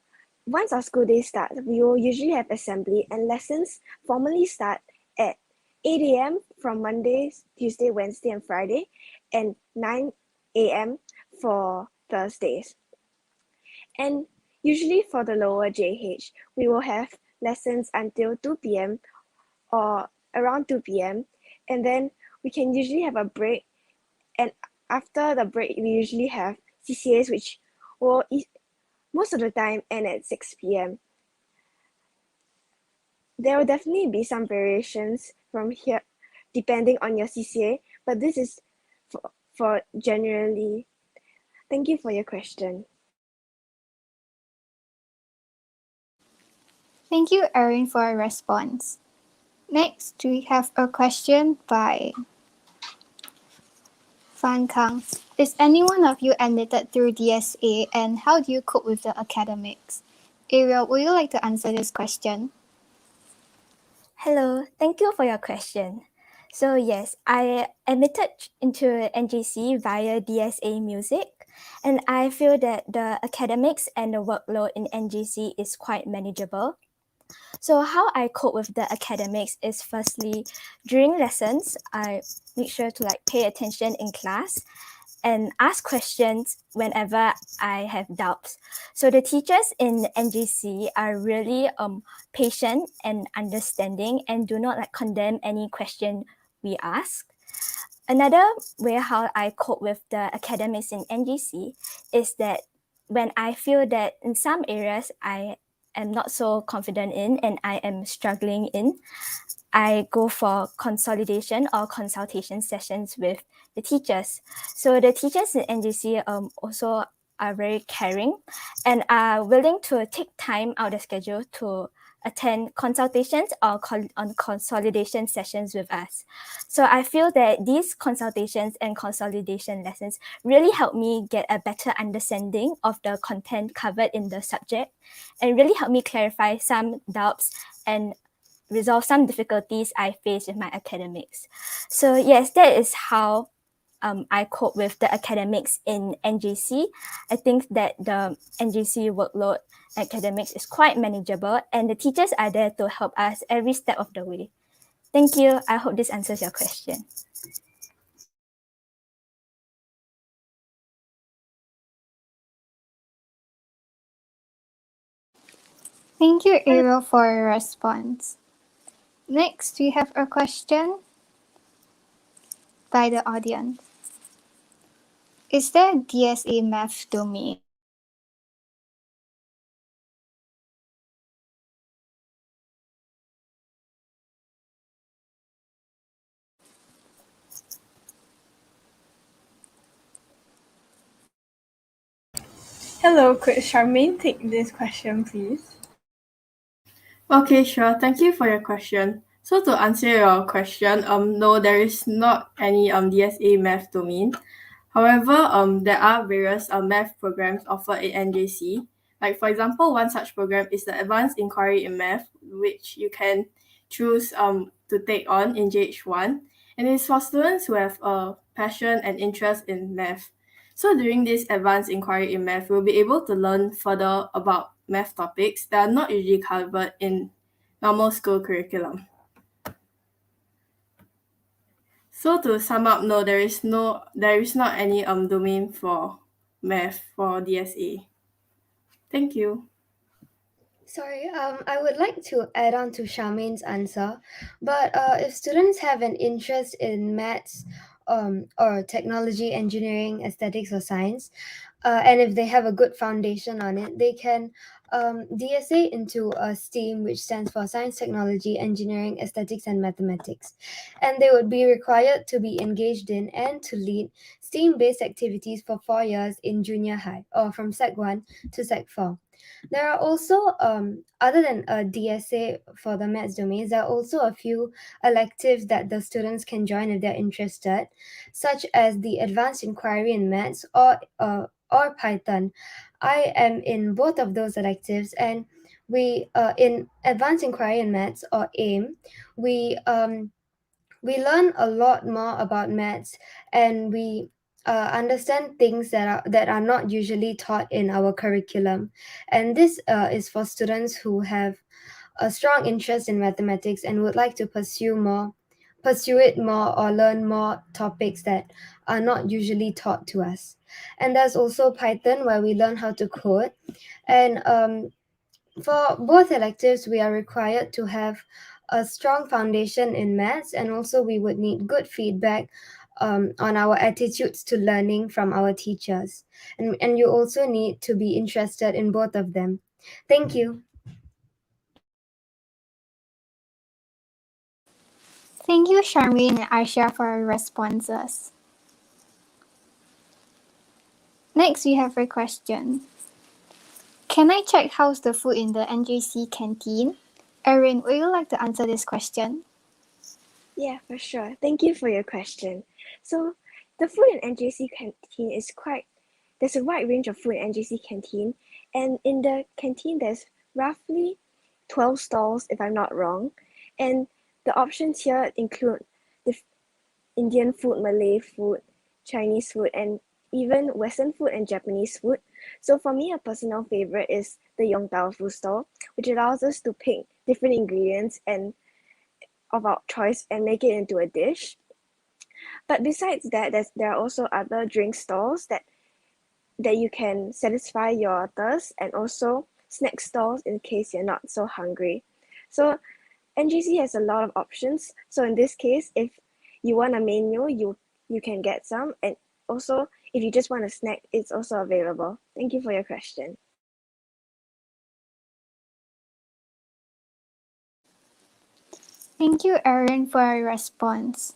Speaker 9: once our school day starts, we will usually have assembly and lessons formally start at 8 a.m. from Mondays, Tuesday, Wednesday, and Friday, and 9 a.m. for Thursdays. And usually for the lower JH, we will have lessons until 2 p.m. or around 2 p.m. and then we can usually have a break, and after the break we usually have CCAs which will most of the time end at 6 p.m. There will definitely be some variations from here depending on your CCA, but this is for generally. Thank you for your question.
Speaker 8: Thank you, Erin, for your response. Next, we have a question by Fan Kang. Is any one of you admitted through DSA and how do you cope with the academics? Ariel, would you like to answer this question?
Speaker 10: Hello, thank you for your question. So yes, I admitted into NJC via DSA Music, and I feel that the academics and the workload in NJC is quite manageable. So how I cope with the academics is firstly, during lessons, I make sure to pay attention in class. and ask questions whenever I have doubts. So the teachers in NJC are really patient and understanding and do not like condemn any question we ask. Another way how I cope with the academics in NJC is that when I feel that in some areas I am not so confident in and I am struggling in, I go for consolidation or consultation sessions with the teachers. So the teachers in NJC also are very caring and are willing to take time out of the schedule to attend consultations or on consolidation sessions with us. So I feel that these consultations and consolidation lessons really help me get a better understanding of the content covered in the subject and really help me clarify some doubts and resolve some difficulties I face with my academics. So yes, that is how I cope with the academics in NJC. I think that the NJC workload academics is quite manageable and the teachers are there to help us every step of the way. Thank you. I hope this answers your question.
Speaker 8: Thank you, Ariel, for your response. Next, we have a question by the audience. Is there a DSA math domain?
Speaker 12: Hello, could Charmaine take this question, please? Okay, sure. Thank you for your question. So to answer your question, no, there is not any DSA math domain. However, there are various math programs offered in NJC. Like for example, one such program is the Advanced Inquiry in Math, which you can choose to take on in JH1, and it's for students who have a passion and interest in math. So during this Advanced Inquiry in Math, we'll be able to learn further about math topics that are not usually covered in normal school curriculum. So to sum up, no, there is not any domain for math for DSA. Thank you.
Speaker 11: Sorry, I would like to add on to Charmaine's answer, but if students have an interest in maths or technology, engineering, aesthetics, or science, and if they have a good foundation on it, they can DSA into STEAM, which stands for Science, Technology, Engineering, Aesthetics, and Mathematics. And they would be required to be engaged in and to lead STEAM-based activities for 4 years in junior high, or from Sec 1 to Sec 4. There are also, other than a DSA for the maths domains, there are also a few electives that the students can join if they're interested, such as the Advanced Inquiry in Maths or Python. I am in both of those electives, and we in Advanced Inquiry in Maths or AIM, we learn a lot more about maths, and we understand things that are not usually taught in our curriculum. And this is for students who have a strong interest in mathematics and would like to pursue it more or learn more topics that are not usually taught to us. And there's also Python, where we learn how to code. And for both electives, we are required to have a strong foundation in maths, and also we would need good feedback on our attitudes to learning from our teachers. And you also need to be interested in both of them. Thank you.
Speaker 8: Thank you, Charmaine and Aisha, for your responses. Next, we have a question. Can I check how's the food in the NJC canteen? Erin, would you like to answer this question?
Speaker 9: Yeah, for sure. Thank you for your question. So the food in NJC canteen is there's a wide range of food in NJC canteen, and in the canteen there's roughly 12 stalls, if I'm not wrong, and the options here include the Indian food, Malay food, Chinese food, and even Western food and Japanese food. So for me, a personal favorite is the Yong Tau Fu stall, which allows us to pick different ingredients and of our choice and make it into a dish. But besides that, there are also other drink stalls that you can satisfy your thirst, and also snack stalls in case you're not so hungry. So NGC has a lot of options. So in this case, if you want a main meal, you can get some, and also if you just want a snack, it's also available. Thank you for your question.
Speaker 8: Thank you, Erin, for your response.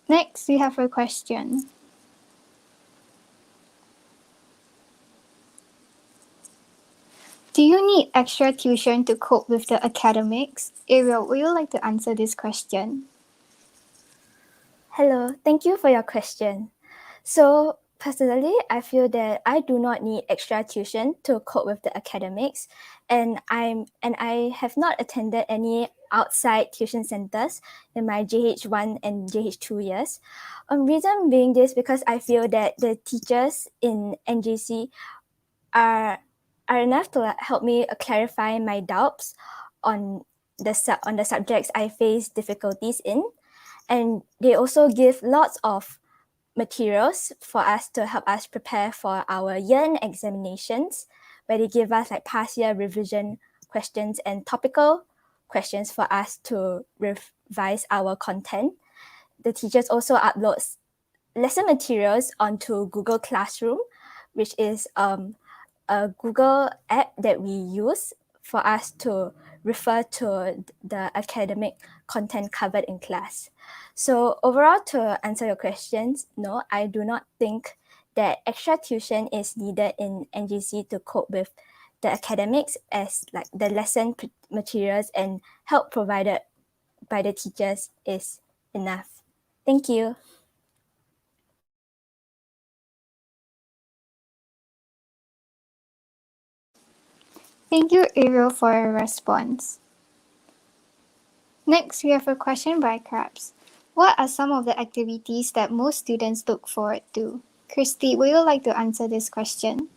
Speaker 8: Next, we have a question. Do you need extra tuition to cope with the academics? Ariel, would you like to answer this question?
Speaker 10: Hello, thank you for your question. So personally, I feel that I do not need extra tuition to cope with the academics, and I have not attended any outside tuition centers in my JH1 and JH2 years. Reason being this because I feel that the teachers in NJC are enough to help me clarify my doubts on the subjects I face difficulties in, and they also give lots of materials for us to help us prepare for our year-end examinations, where they give us like past year revision questions and topical questions for us to revise our content. The teachers also upload lesson materials onto Google Classroom, which is a Google app that we use for us to refer to the academic content covered in class. So overall, to answer your questions, no, I do not think that extra tuition is needed in NGC to cope with the academics, as like the lesson materials and help provided by the teachers is enough. Thank you.
Speaker 8: Thank you, Ariel, for your response. Next, we have a question by Krabs. What are some of the activities that most students look forward to? Christy, would you like to answer this question?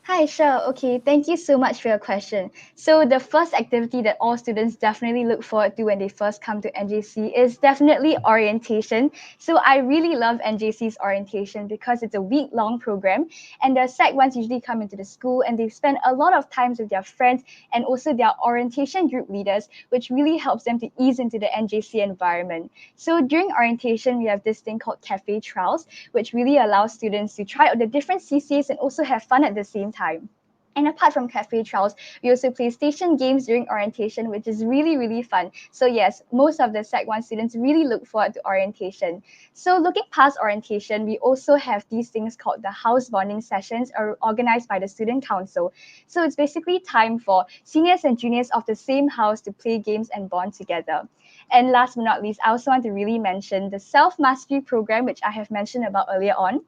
Speaker 13: Hi, sure. Okay, thank you so much for your question. So the first activity that all students definitely look forward to when they first come to NJC is definitely orientation. So I really love NJC's orientation because it's a week-long program, and the Sec 1s usually come into the school and they spend a lot of time with their friends and also their orientation group leaders, which really helps them to ease into the NJC environment. So during orientation, we have this thing called Cafe Trials, which really allows students to try out the different CCAs and also have fun at the same time. And apart from cafe trials, we also play station games during orientation, which is really, really fun. So yes, most of the Sec 1 students really look forward to orientation. So looking past orientation, we also have these things called the house bonding sessions organized by the student council. So it's basically time for seniors and juniors of the same house to play games and bond together. And last but not least, I also want to really mention the self-mastery program, which I have mentioned about earlier on.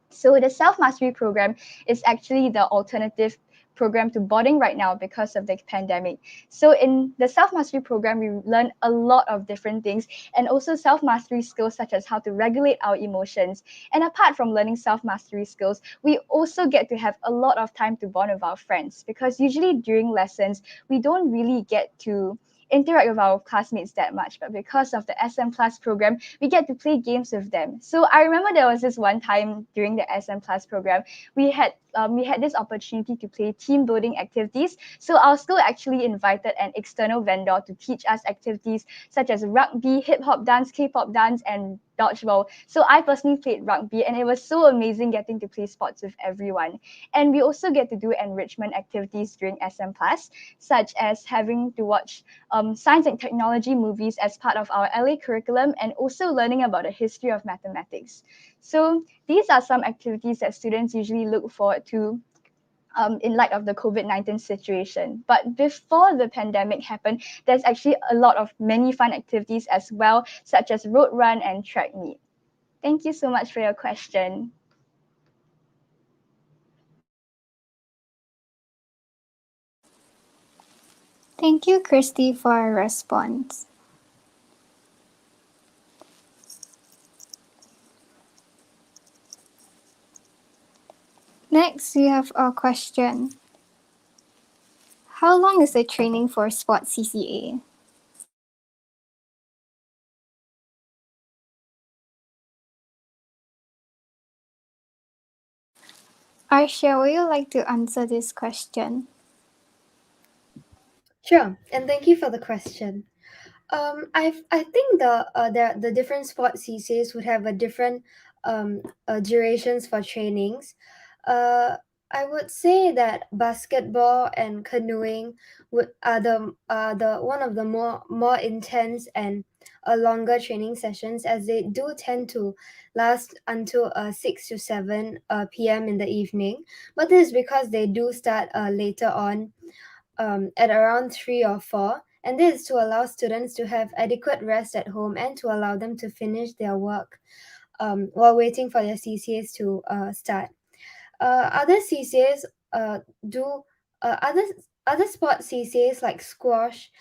Speaker 13: So the self-mastery program is actually the alternative program to boarding right now because of the pandemic. So in the self-mastery program, we learn a lot of different things and also self-mastery skills such as how to regulate our emotions. And apart from learning self-mastery skills, we also get to have a lot of time to bond with our friends, because usually during lessons, we don't really get to interact with our classmates that much, but because of the SM Plus program, we get to play games with them. So I remember there was this one time during the SM Plus program, we had this opportunity to play team building activities. So our school actually invited an external vendor to teach us activities such as rugby, hip hop dance, K-pop dance, and dodgeball. So I personally played rugby, and it was so amazing getting to play sports with everyone. And we also get to do enrichment activities during SM Plus, such as having to watch science and technology movies as part of our LA curriculum, and also learning about the history of mathematics. So these are some activities that students usually look forward to in light of the COVID-19 situation. But before the pandemic happened, there's actually a lot of many fun activities as well, such as road run and track meet. Thank you so much for your question.
Speaker 8: Thank you, Christy, for your response. Next, we have a question. How long is the training for sports CCA? Arsha, would you like to answer this question?
Speaker 11: Sure, and thank you for the question. I think the different sports CCAs would have a different durations for trainings. I would say that basketball and canoeing are the one of the more intense and longer training sessions, as they do tend to last until 6 to 7 p.m. in the evening. But this is because they do start later on at around 3 or 4, and this is to allow students to have adequate rest at home and to allow them to finish their work while waiting for their CCAs to start. Other CCAs do other sport CCAs like squash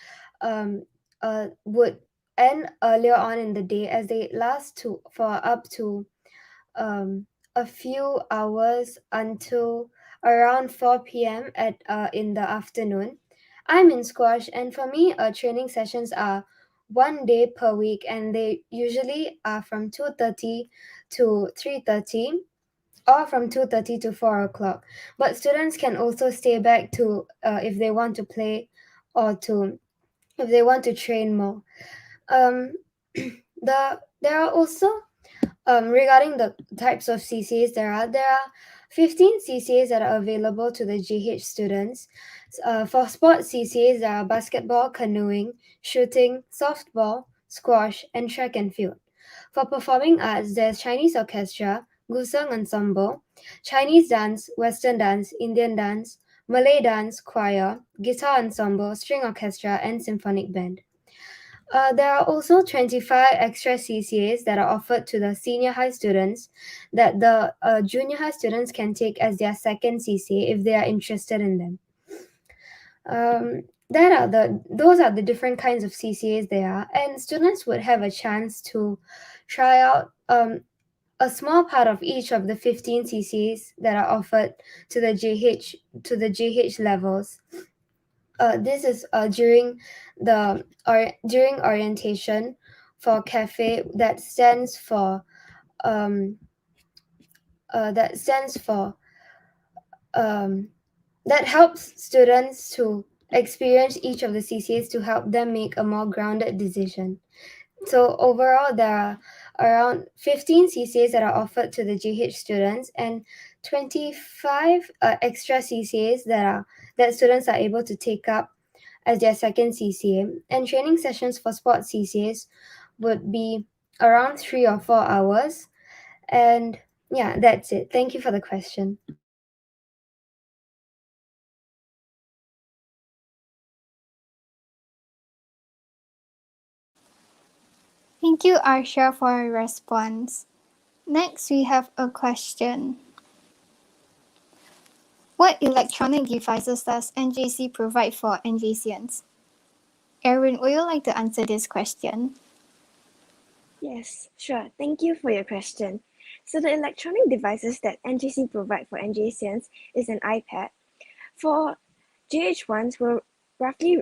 Speaker 11: would end earlier on in the day, as they last for up to a few hours until around 4 p.m. in the afternoon. I'm in squash, and for me, training sessions are 1 day per week, and they usually are from 2:30 to 3:30, or from 2:30 to 4 o'clock. But students can also stay back to if they want to play, or to if they want to train more. There are also regarding the types of CCAs there are 15 CCAs that are available to the GH students. For sports CCAs, there are basketball, canoeing, shooting, softball, squash, and track and field. For performing arts, there's Chinese orchestra, Guzheng ensemble, Chinese dance, Western dance, Indian dance, Malay dance, choir, guitar ensemble, string orchestra, and symphonic band. There are also 25 extra CCAs that are offered to the senior high students that the junior high students can take as their second CCA if they are interested in them. Those are the different kinds of CCAs there are, and students would have a chance to try out a small part of each of the 15 CCAs that are offered to the GH levels. This is during orientation for CAFE, that stands for that helps students to experience each of the CCAs to help them make a more grounded decision. So overall, there are around 15 CCAs that are offered to the GH students, and 25 extra CCAs that students are able to take up as their second CCA. And training sessions for sports CCAs would be around 3 or 4 hours. And yeah, that's it. Thank you for the question.
Speaker 8: Thank you, Arsha, for your response. Next, we have a question. What electronic devices does NJC provide for NJCians? Erin, would you like to answer this question?
Speaker 9: Yes, sure. Thank you for your question. So the electronic devices that NJC provide for NJCians is an iPad. For GH1s, we'll roughly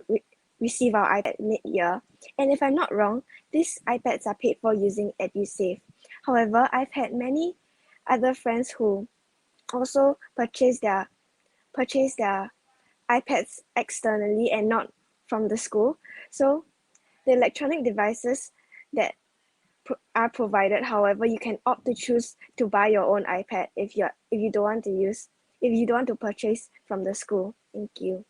Speaker 9: receive our iPad mid-year, and if I'm not wrong, these iPads are paid for using EduSave. However, I've had many other friends who also purchase their iPads externally and not from the school. So the electronic devices that are provided, however, you can opt to choose to buy your own iPad if you don't want to purchase from the school. Thank you.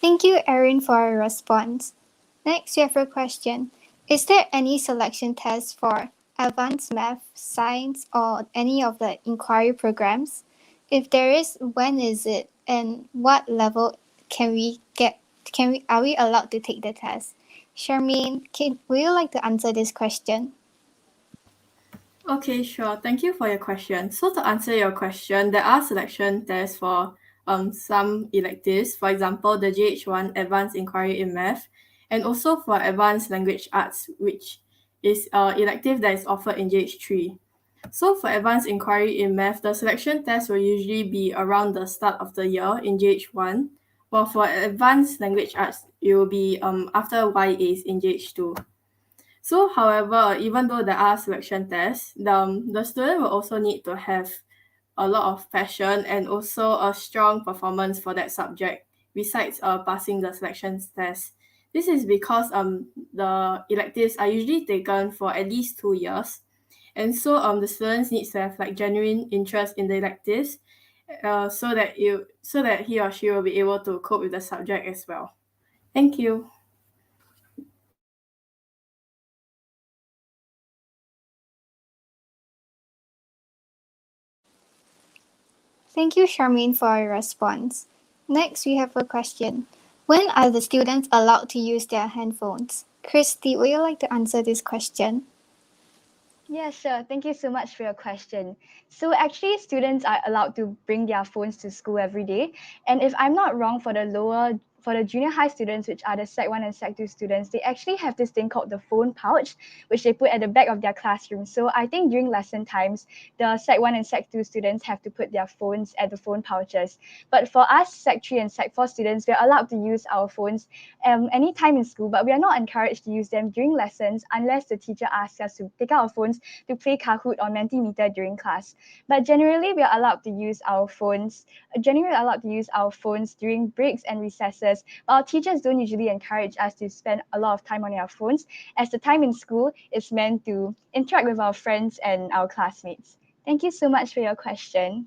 Speaker 8: Thank you, Erin, for your response. Next, we have a question. Is there any selection test for advanced math, science, or any of the inquiry programs? If there is, when is it, and what level are we allowed to take the test? Charmaine, would you like to answer this question?
Speaker 12: Okay, sure. Thank you for your question. So to answer your question, there are selection tests for some electives, for example, the GH1 Advanced Inquiry in Math, and also for Advanced Language Arts, which is elective that is offered in GH3. So for advanced inquiry in math, the selection test will usually be around the start of the year in JH1, while for advanced language arts, it will be after YAs in JH2. So however, even though there are selection tests, the student will also need to have a lot of passion and also a strong performance for that subject, besides passing the selection test. This is because the electives are usually taken for at least 2 years, and so the students need to have like genuine interest in the electives, so that he or she will be able to cope with the subject as well. Thank you.
Speaker 8: Thank you, Charmaine, for your response. Next, we have a question. When are the students allowed to use their handphones? Christy, would you like to answer this question?
Speaker 13: Yeah, sure. Thank you so much for your question. So actually, students are allowed to bring their phones to school every day. And if I'm not wrong, for the junior high students, which are the Sec 1 and Sec 2 students, they actually have this thing called the phone pouch, which they put at the back of their classroom. So I think during lesson times, the Sec 1 and Sec 2 students have to put their phones at the phone pouches. But for us, Sec 3 and Sec 4 students, we're allowed to use our phones anytime in school, but we are not encouraged to use them during lessons unless the teacher asks us to take out our phones to play Kahoot or Mentimeter during class. But generally, we are allowed to use our phones. Generally, allowed to use our phones during breaks and recesses. But our teachers don't usually encourage us to spend a lot of time on our phones, as the time in school is meant to interact with our friends and our classmates. Thank you so much for your question.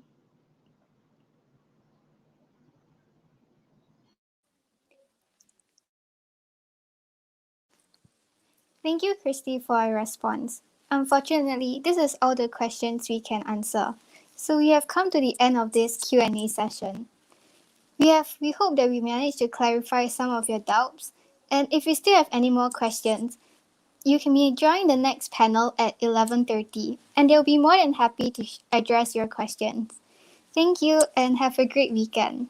Speaker 8: Thank you, Christy, for your response. Unfortunately, this is all the questions we can answer. So we have come to the end of this Q&A session. We hope that we managed to clarify some of your doubts. And if you still have any more questions, you can join the next panel at 11:30, and they'll be more than happy to address your questions. Thank you and have a great weekend.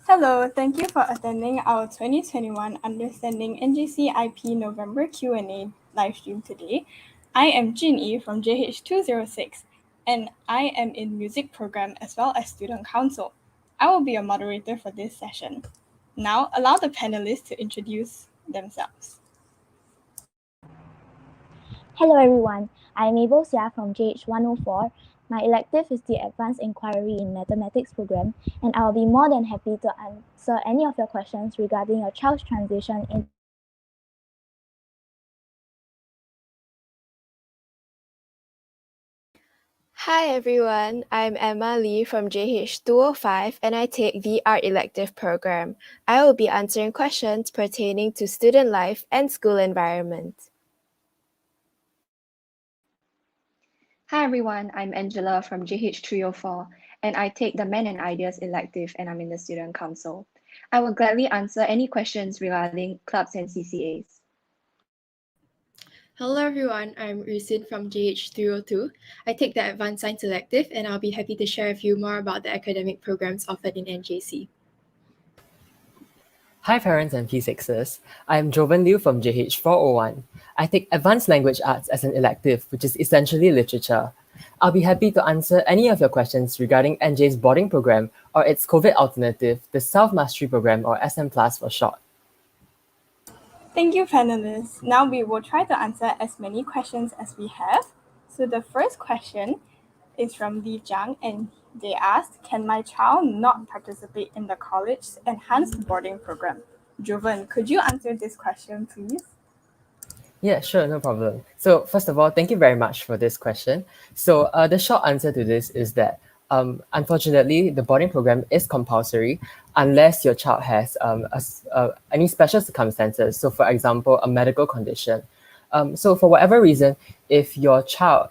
Speaker 12: Hello, thank you for attending our 2021 Understanding NJC IP November Q&A live stream today. I am Jin Yi from JH206, and I am in music program as well as student council. I will be your moderator for this session. Now, allow the panelists to introduce themselves.
Speaker 14: Hello everyone, I'm Mabel Xia from JH104. My elective is the Advanced Inquiry in Mathematics program, and I'll be more than happy to answer any of your questions regarding your child's transition in.
Speaker 15: Hi everyone, I'm Emma Lee from JH205 and I take the Art Elective program. I will be answering questions pertaining to student life and school environment.
Speaker 16: Hi everyone, I'm Angela from JH304 and I take the Men and Ideas elective and I'm in the Student Council. I will gladly answer any questions regarding clubs and CCAs.
Speaker 17: Hello everyone, I'm Rusin from JH302. I take the Advanced Science elective and I'll be happy to share with you more about the academic programs offered in NJC.
Speaker 18: Hi parents and P6s, I'm Jovan Liu from JH401. I take Advanced Language Arts as an elective, which is essentially literature. I'll be happy to answer any of your questions regarding NJ's boarding program or its COVID alternative, the Self Mastery Program or SM Plus for short.
Speaker 12: Thank you, panelists. Now we will try to answer as many questions as we have. So the first question is from Li Jiang, and they asked, can my child not participate in the college's enhanced boarding program? Jovan, could you answer this question, please?
Speaker 18: Yeah, sure, no problem. So first of all, thank you very much for this question. So the short answer to this is that unfortunately, the boarding program is compulsory unless your child has any special circumstances. So for example, a medical condition. So for whatever reason, if your child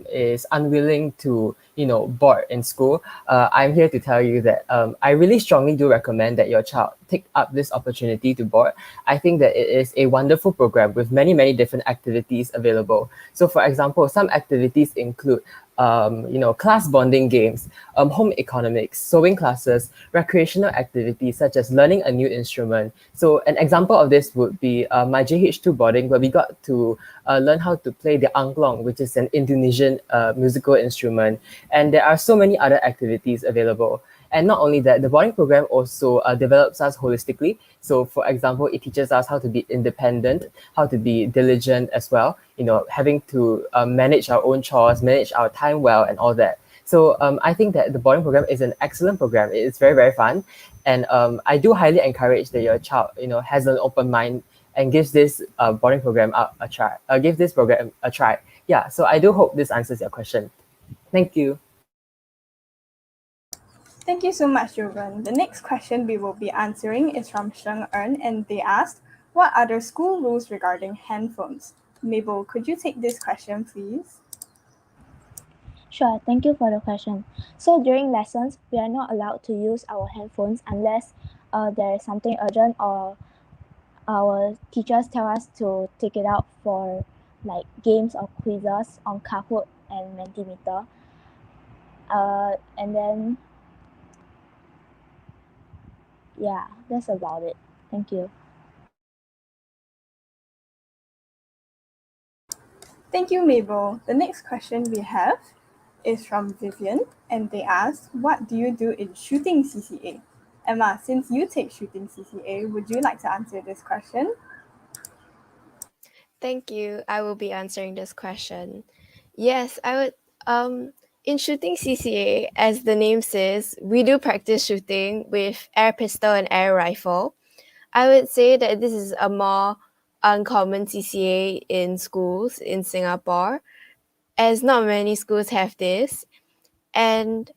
Speaker 18: is unwilling to, board in school, I'm here to tell you that I really strongly do recommend that your child take up this opportunity to board. I think that it is a wonderful program with many, many different activities available. So for example, some activities include class bonding games, home economics, sewing classes, recreational activities such as learning a new instrument. So an example of this would be my JH2 boarding, where we got to learn how to play the angklong, which is an Indonesian musical instrument. And there are so many other activities available. And not only that, the boarding program also develops us holistically. So for example, it teaches us how to be independent, how to be diligent as well, having to manage our own chores, manage our time well and all that. So I think that the boarding program is an excellent program. It is very, very fun. And I do highly encourage that your child, has an open mind and gives this boarding program a try. Give this program a try. Yeah, so I do hope this answers your question. Thank you.
Speaker 12: Thank you so much, Jovan. The next question we will be answering is from Sheng Ern, and they asked, what are the school rules regarding handphones? Mabel, could you take this question, please?
Speaker 14: Sure, thank you for the question. So during lessons, we are not allowed to use our handphones unless there is something urgent or our teachers tell us to take it out for like games or quizzes on Kahoot and Mentimeter. And then, yeah, that's about it. Thank you.
Speaker 12: Thank you, Mabel. The next question we have is from Vivian, and they ask, what do you do in shooting CCA? Emma, since you take shooting CCA, would you like to answer this question?
Speaker 15: Thank you. I will be answering this question. Yes, I would. In shooting CCA, as the name says, we do practice shooting with air pistol and air rifle. I would say that this is a more uncommon CCA in schools in Singapore, as not many schools have this. And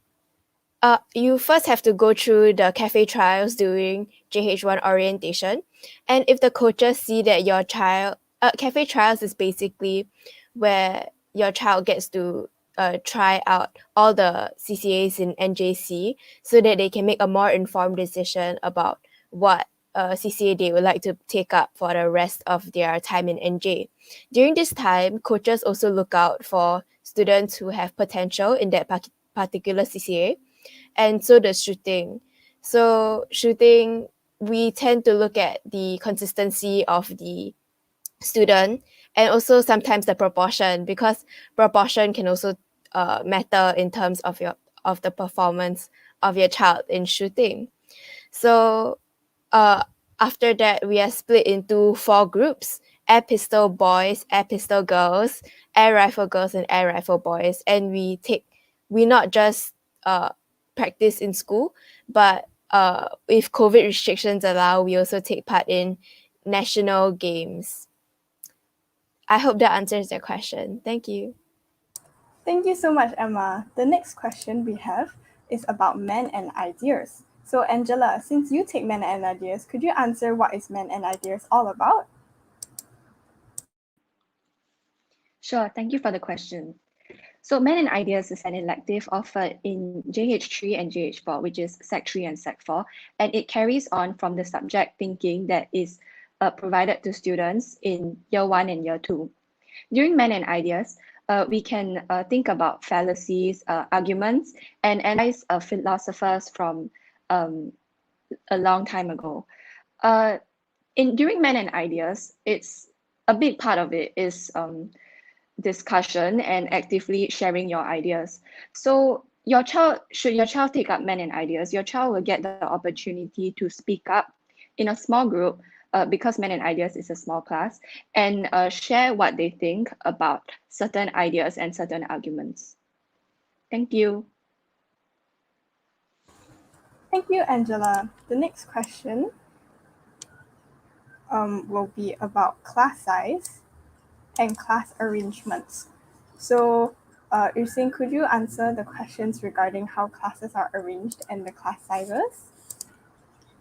Speaker 15: you first have to go through the cafe trials during JH1 orientation. And if the coaches see that your child, cafe trials is basically where your child gets to try out all the CCAs in NJC so that they can make a more informed decision about what CCA they would like to take up for the rest of their time in NJ. During this time, coaches also look out for students who have potential in that particular CCA, and so does shooting. So shooting, we tend to look at the consistency of the student and also sometimes the proportion, because proportion can also matter in terms of the performance of your child in shooting. So after that, we are split into 4 groups: air pistol boys, air pistol girls, air rifle girls, and air rifle boys. And we not just practice in school, but if COVID restrictions allow, we also take part in national games. I hope that answers your question. Thank you.
Speaker 12: Thank you so much, Emma. The next question we have is about men and ideas. So Angela, since you take men and ideas, could you answer what is men and ideas all about?
Speaker 16: Sure, thank you for the question. So Men and Ideas is an elective offered in JH3 and JH4, which is Sec 3 and Sec 4, and it carries on from the subject thinking that is provided to students in Year 1 and Year 2. During Men and Ideas, we can think about fallacies, arguments, and analyze philosophers from a long time ago. During Men and Ideas, it's a big part of it is discussion and actively sharing your ideas. So should your child take up Men and Ideas, your child will get the opportunity to speak up in a small group, because Men and Ideas is a small class, and share what they think about certain ideas and certain arguments. Thank you.
Speaker 12: Thank you, Angela. The next question will be about class size and class arrangements. So, Yusin, could you answer the questions regarding how classes are arranged and the class sizes?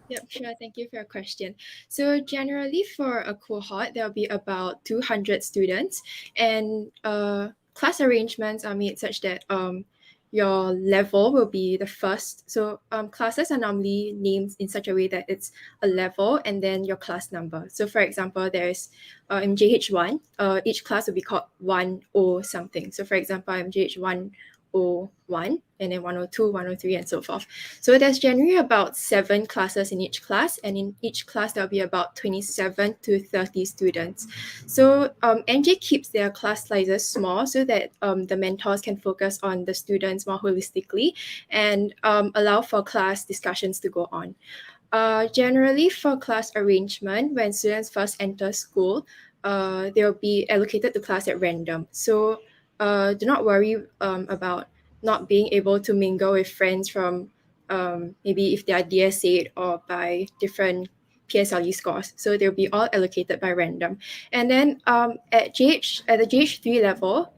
Speaker 17: Yep, sure. Thank you for your question. So generally for a cohort, there'll be about 200 students, and class arrangements are made such that your level will be the first. So classes are normally named in such a way that it's a level and then your class number. So for example, there's in JH1, each class will be called 1O something. So for example, I'm JH101, and then 102, 103, and so forth. So there's generally about 7 classes in each class, and in each class there'll be about 27 to 30 students. So NJ keeps their class sizes small so that the mentors can focus on the students more holistically and allow for class discussions to go on. Generally for class arrangement, when students first enter school, they'll be allocated to class at random. So do not worry about not being able to mingle with friends from maybe if they are DSA or by different PSLE scores. So they'll be all allocated by random. And then at the JH3 level,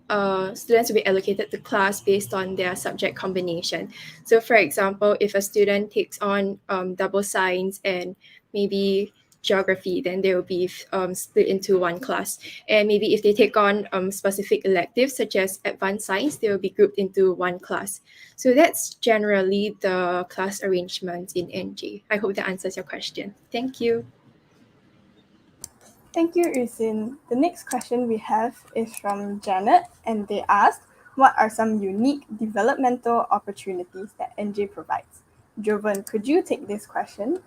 Speaker 17: students will be allocated to class based on their subject combination. So for example, if a student takes on double science and maybe geography, then they will be split into one class. And maybe if they take on specific electives such as advanced science, they will be grouped into one class. So that's generally the class arrangements in NJ. I hope that answers your question. Thank you.
Speaker 12: Thank you, Yusin. The next question we have is from Janet, and they asked, what are some unique developmental opportunities that NJ provides? Jovan, could you take this question?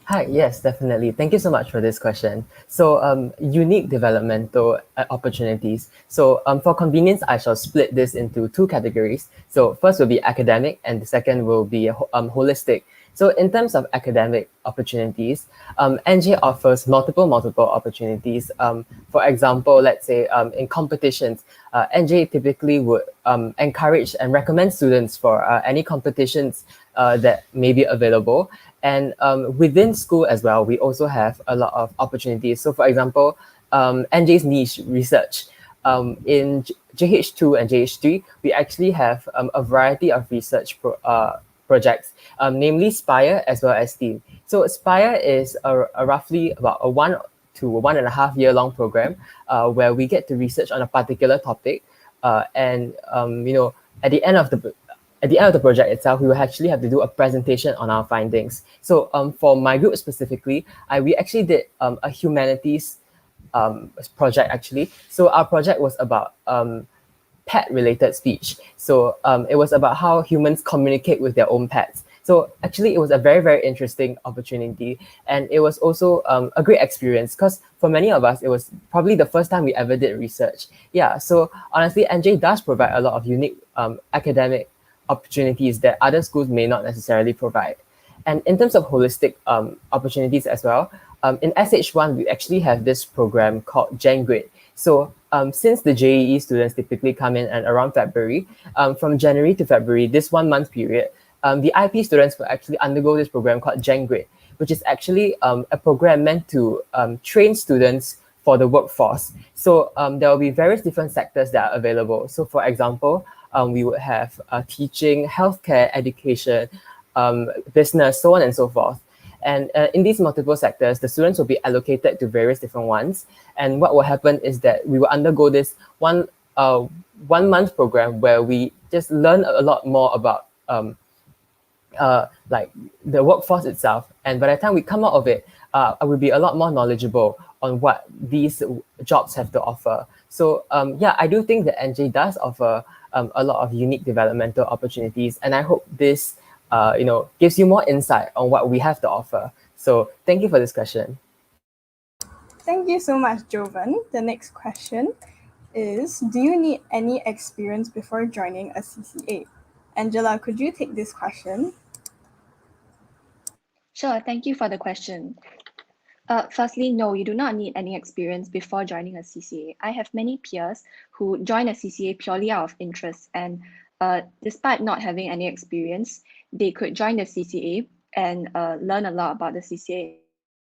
Speaker 18: Hi, yes, definitely. Thank you so much for this question. So unique developmental opportunities. So for convenience, I shall split this into 2 categories. So first will be academic and the second will be holistic. So in terms of academic opportunities, NJ offers multiple opportunities. For example, let's say in competitions, NJ typically would encourage and recommend students for any competitions that may be available. And within school as well, we also have a lot of opportunities. So for example, NJ's niche research. In JH2 and JH3, we actually have a variety of research projects, namely SPIRE as well as STEAM. So SPIRE is a roughly about a 1 to 1.5 year long program where we get to research on a particular topic, and you know, at the end of the project itself, we will actually have to do a presentation on our findings. So for my group specifically, we actually did a humanities project actually. So our project was about pet related speech. So it was about how humans communicate with their own pets. So actually, it was a very, very interesting opportunity. And it was also a great experience because for many of us, it was probably the first time we ever did research. Yeah, so honestly, NJ does provide a lot of unique academic opportunities that other schools may not necessarily provide. And in terms of holistic opportunities as well, in SH1, we actually have this program called GenGrade. So since the JEE students typically come in at around February, from January to February, this 1 month period, the IP students will actually undergo this program called GenGrade, which is actually a program meant to train students for the workforce. So there will be various different sectors that are available. So for example, we would have teaching, healthcare, education, business, so on and so forth. And in these multiple sectors, the students will be allocated to various different ones. And what will happen is that we will undergo this 1 month program where we just learn a lot more about like the workforce itself. And by the time we come out of it, I will be a lot more knowledgeable on what these jobs have to offer. So yeah, I do think that NJ does offer a lot of unique developmental opportunities. And I hope this gives you more insight on what we have to offer. So thank you for this question.
Speaker 12: Thank you so much, Jovan. The next question is, do you need any experience before joining a CCA? Angela, could you take this question?
Speaker 16: Sure, thank you for the question. Firstly, no, you do not need any experience before joining a CCA. I have many peers who join a CCA purely out of interest, and despite not having any experience, they could join the CCA and learn a lot about the CCA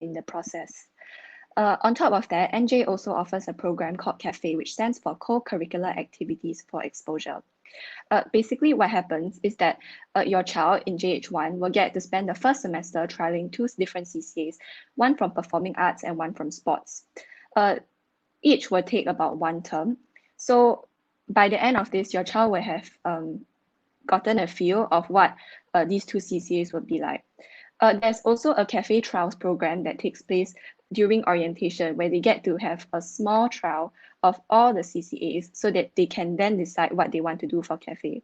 Speaker 16: in the process. On top of that, NJ also offers a program called CAFE, which stands for Co-Curricular Activities for Exposure. Basically, what happens is that your child in JH1 will get to spend the first semester trialing 2 different CCAs, one from performing arts and one from sports. Each will take about 1 term. So by the end of this, your child will have gotten a feel of what these 2 CCAs would be like. There's also a CAFE trials program that takes place during orientation, where they get to have a small trial of all the CCAs so that they can then decide what they want to do for CAFE.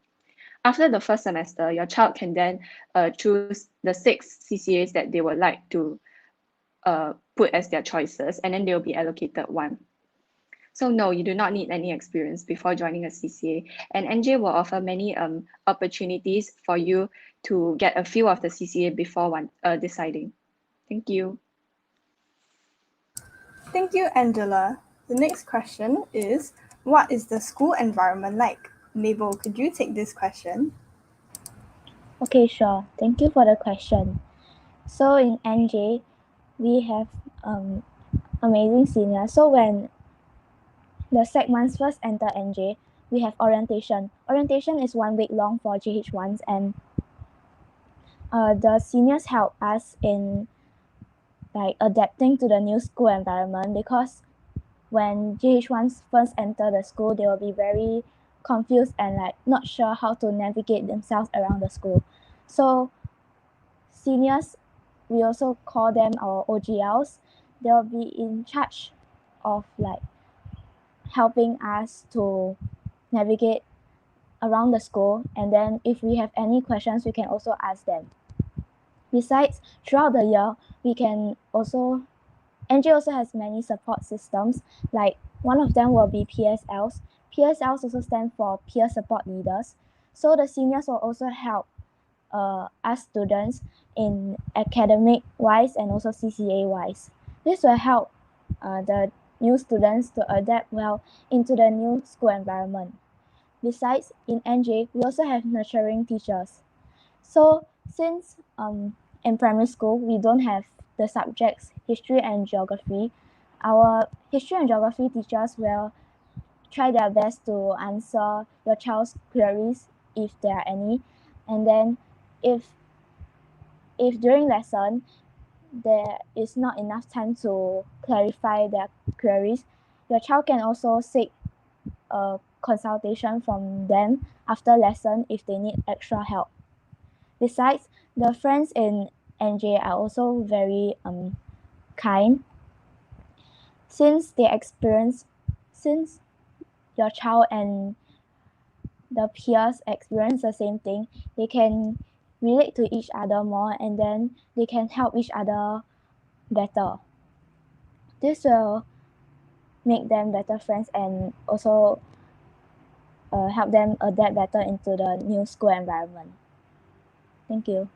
Speaker 16: After the first semester, your child can then choose the 6 CCAs that they would like to put as their choices, and then they will be allocated 1. So no, you do not need any experience before joining a CCA, and NJ will offer many opportunities for you to get a feel of the CCA before deciding. Thank you.
Speaker 12: Thank you, Angela. The next question is, what is the school environment like? Mabel, could you take this question?
Speaker 14: Okay, sure. Thank you for the question. So in NJ, we have amazing seniors. So when the segments first enter NJ, we have orientation. Orientation is 1 week long for JH1s, and the seniors help us in like adapting to the new school environment, because when JH1s first enter the school, they will be very confused and like not sure how to navigate themselves around the school. So seniors, we also call them our OGLs. They'll be in charge of like helping us to navigate around the school, and then if we have any questions, we can also ask them. Besides, throughout the year, we can also, NJ also has many support systems, like one of them will be PSLs. PSLs also stand for peer support leaders. So the seniors will also help us students in academic wise and also CCA wise. This will help the new students to adapt well into the new school environment. Besides, in NJ, we also have nurturing teachers. So since in primary school, we don't have the subjects history and geography, our history and geography teachers will try their best to answer your child's queries if there are any. And then if during lesson there is not enough time to clarify their queries, your child can also seek a consultation from them after lesson if they need extra help. Besides, the friends in NJ are also very kind. Since your child and the peers experience the same thing, they can relate to each other more, and then they can help each other better. This will make them better friends and also help them adapt better into the new school environment. Thank you.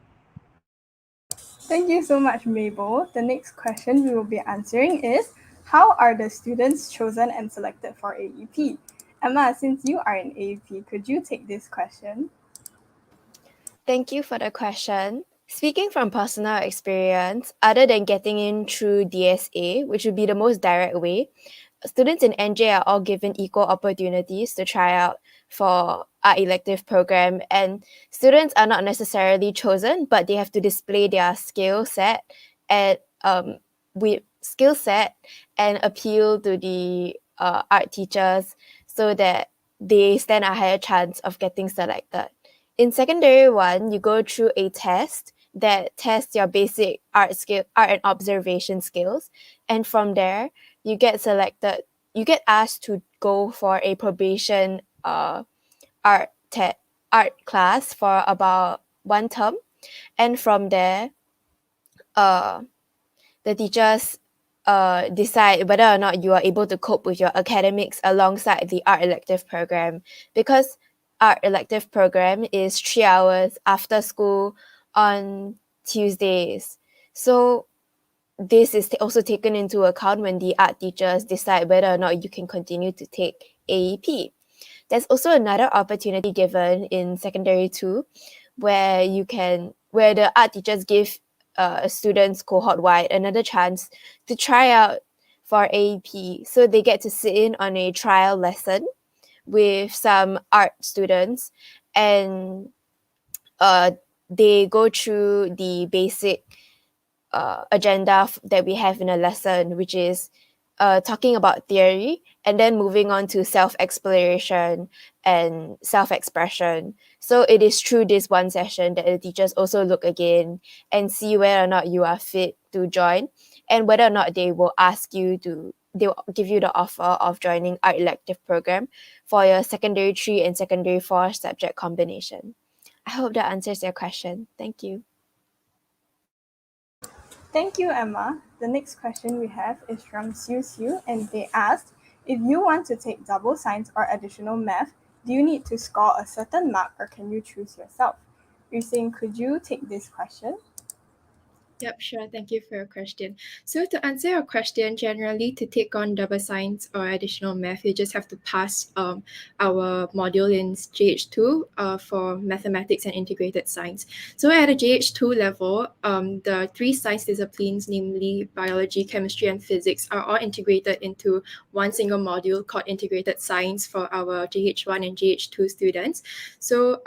Speaker 12: Thank you so much, Mabel. The next question we will be answering is, how are the students chosen and selected for AEP? Emma, since you are in AEP, could you take this question?
Speaker 15: Thank you for the question. Speaking from personal experience, other than getting in through DSA, which would be the most direct way, students in NJ are all given equal opportunities to try out for art elective program, and students are not necessarily chosen, but they have to display their skill set and appeal to the art teachers so that they stand a higher chance of getting selected. In secondary one, you go through a test that tests your basic art and observation skills, and from there you get selected. You get asked to go for a probation art class for about 1 term, and from there, the teachers decide whether or not you are able to cope with your academics alongside the art elective program, because art elective program is 3 hours after school on Tuesdays. So this is also taken into account when the art teachers decide whether or not you can continue to take AEP. There's also another opportunity given in secondary 2 where the art teachers give students cohort-wide another chance to try out for AEP. So they get to sit in on a trial lesson with some art students, and they go through the basic agenda that we have in a lesson, which is talking about theory and then moving on to self-exploration and self-expression. So it is through this one session that the teachers also look again and see whether or not you are fit to join, and whether or not they will give you the offer of joining art elective program for your secondary 3 and secondary 4 subject combination. I hope that answers your question. Thank you.
Speaker 12: Thank you, Emma. The next question we have is from Siu, and they asked, if you want to take double science or additional math, do you need to score a certain mark or can you choose yourself? Yu-Sing, could you take this question?
Speaker 17: Yep, sure. Thank you for your question. So to answer your question, generally to take on double science or additional math, you just have to pass our module in JH2 for mathematics and integrated science. So at a JH2 level, the 3 science disciplines, namely biology, chemistry, and physics, are all integrated into one single module called integrated science for our JH1 and JH2 students. So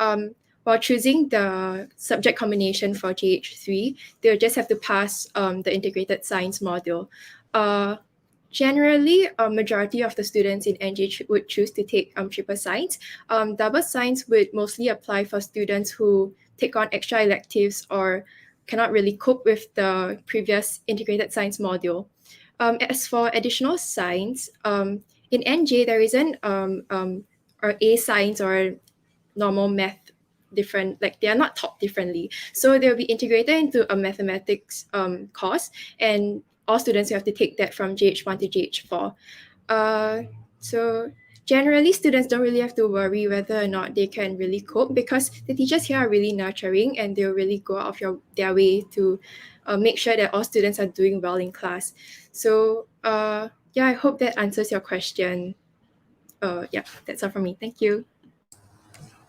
Speaker 17: while choosing the subject combination for JH3, they'll just have to pass the integrated science module. Generally, a majority of the students in NJ would choose to take triple science. Double science would mostly apply for students who take on extra electives or cannot really cope with the previous integrated science module. As for additional science, in NJ, there isn't or A science or normal math different, like they are not taught differently. So they'll be integrated into a mathematics course, and all students have to take that from JH1 to JH4. So generally, students don't really have to worry whether or not they can really cope, because the teachers here are really nurturing and they'll really go out of their way to make sure that all students are doing well in class. So yeah, I hope that answers your question. Yeah, that's all from me. Thank you.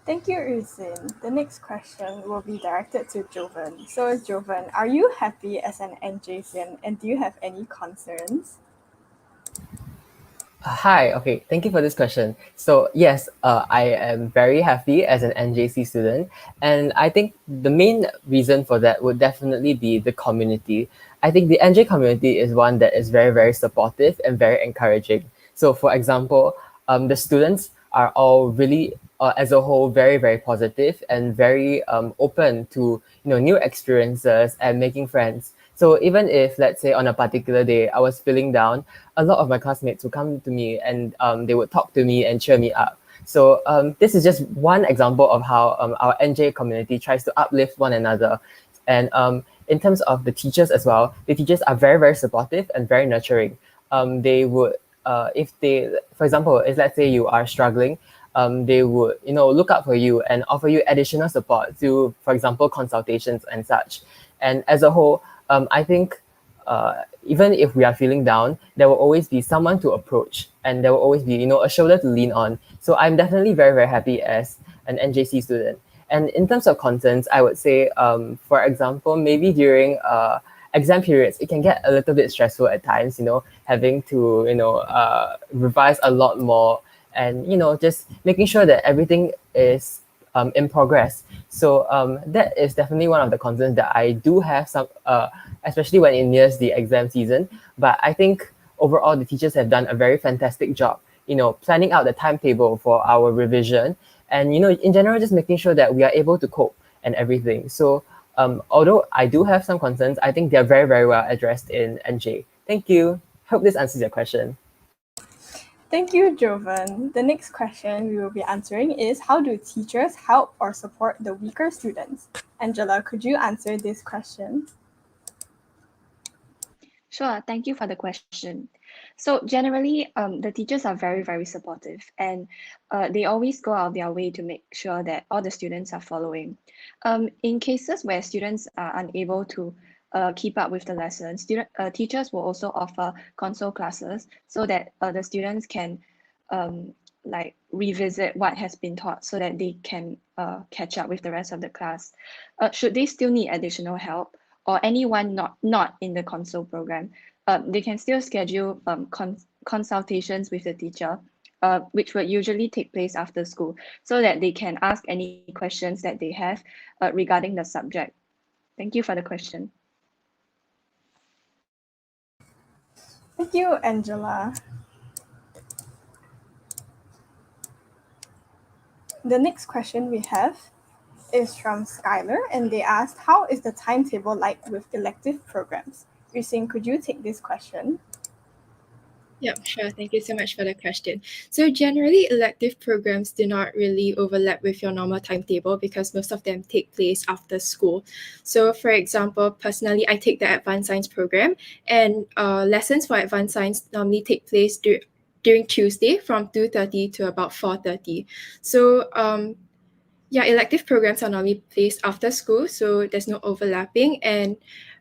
Speaker 12: Thank you, Yu-Sing. The next question will be directed to Jovan. So, Jovan, are you happy as an NJCN and do you have any concerns?
Speaker 18: Hi, okay, thank you for this question. So yes, I am very happy as an NJC student, and I think the main reason for that would definitely be the community. I think the NJ community is one that is very, very supportive and very encouraging. So for example, the students are all really, as a whole, very, very positive and very open to new experiences and making friends. So even if, let's say, on a particular day, I was feeling down, a lot of my classmates would come to me and they would talk to me and cheer me up. So this is just one example of how our NJ community tries to uplift one another. And in terms of the teachers as well, the teachers are very, very supportive and very nurturing. They would, if they, for example, if let's say you are struggling, they would, look out for you and offer you additional support through, for example, consultations and such. And as a whole, I think even if we are feeling down, there will always be someone to approach, and there will always be, a shoulder to lean on. So I'm definitely very, very happy as an NJC student. And in terms of concerns, I would say, for example, maybe during exam periods, it can get a little bit stressful at times, having to, revise a lot more, and just making sure that everything is in progress. So that is definitely one of the concerns that I do have, some especially when it nears the exam season. But I think overall the teachers have done a very fantastic job, planning out the timetable for our revision, and in general just making sure that we are able to cope and everything. So although I do have some concerns, I think they're very, very well addressed in NJ. Thank you. Hope this answers your question.
Speaker 12: Thank you, Jovan. The next question we will be answering is, how do teachers help or support the weaker students? Angela, could you answer this question?
Speaker 16: Sure, thank you for the question. So generally, the teachers are very, very supportive, and they always go out of their way to make sure that all the students are following. In cases where students are unable to keep up with the lessons, teachers will also offer console classes so that the students can like revisit what has been taught so that they can catch up with the rest of the class. Should they still need additional help, or anyone not in the console program, they can still schedule consultations with the teacher, which would usually take place after school, so that they can ask any questions that they have regarding the subject. Thank you for the question.
Speaker 12: Thank you, Angela. The next question we have is from Skylar, and they asked, how is the timetable like with elective programs? Yusing, could you take this question?
Speaker 17: Yep, sure. Thank you so much for the question. So generally, elective programs do not really overlap with your normal timetable because most of them take place after school. So for example, personally, I take the Advanced Science program, and lessons for Advanced Science normally take place during Tuesday from 2:30 to about 4:30. So yeah, elective programs are normally placed after school, so there's no overlapping. And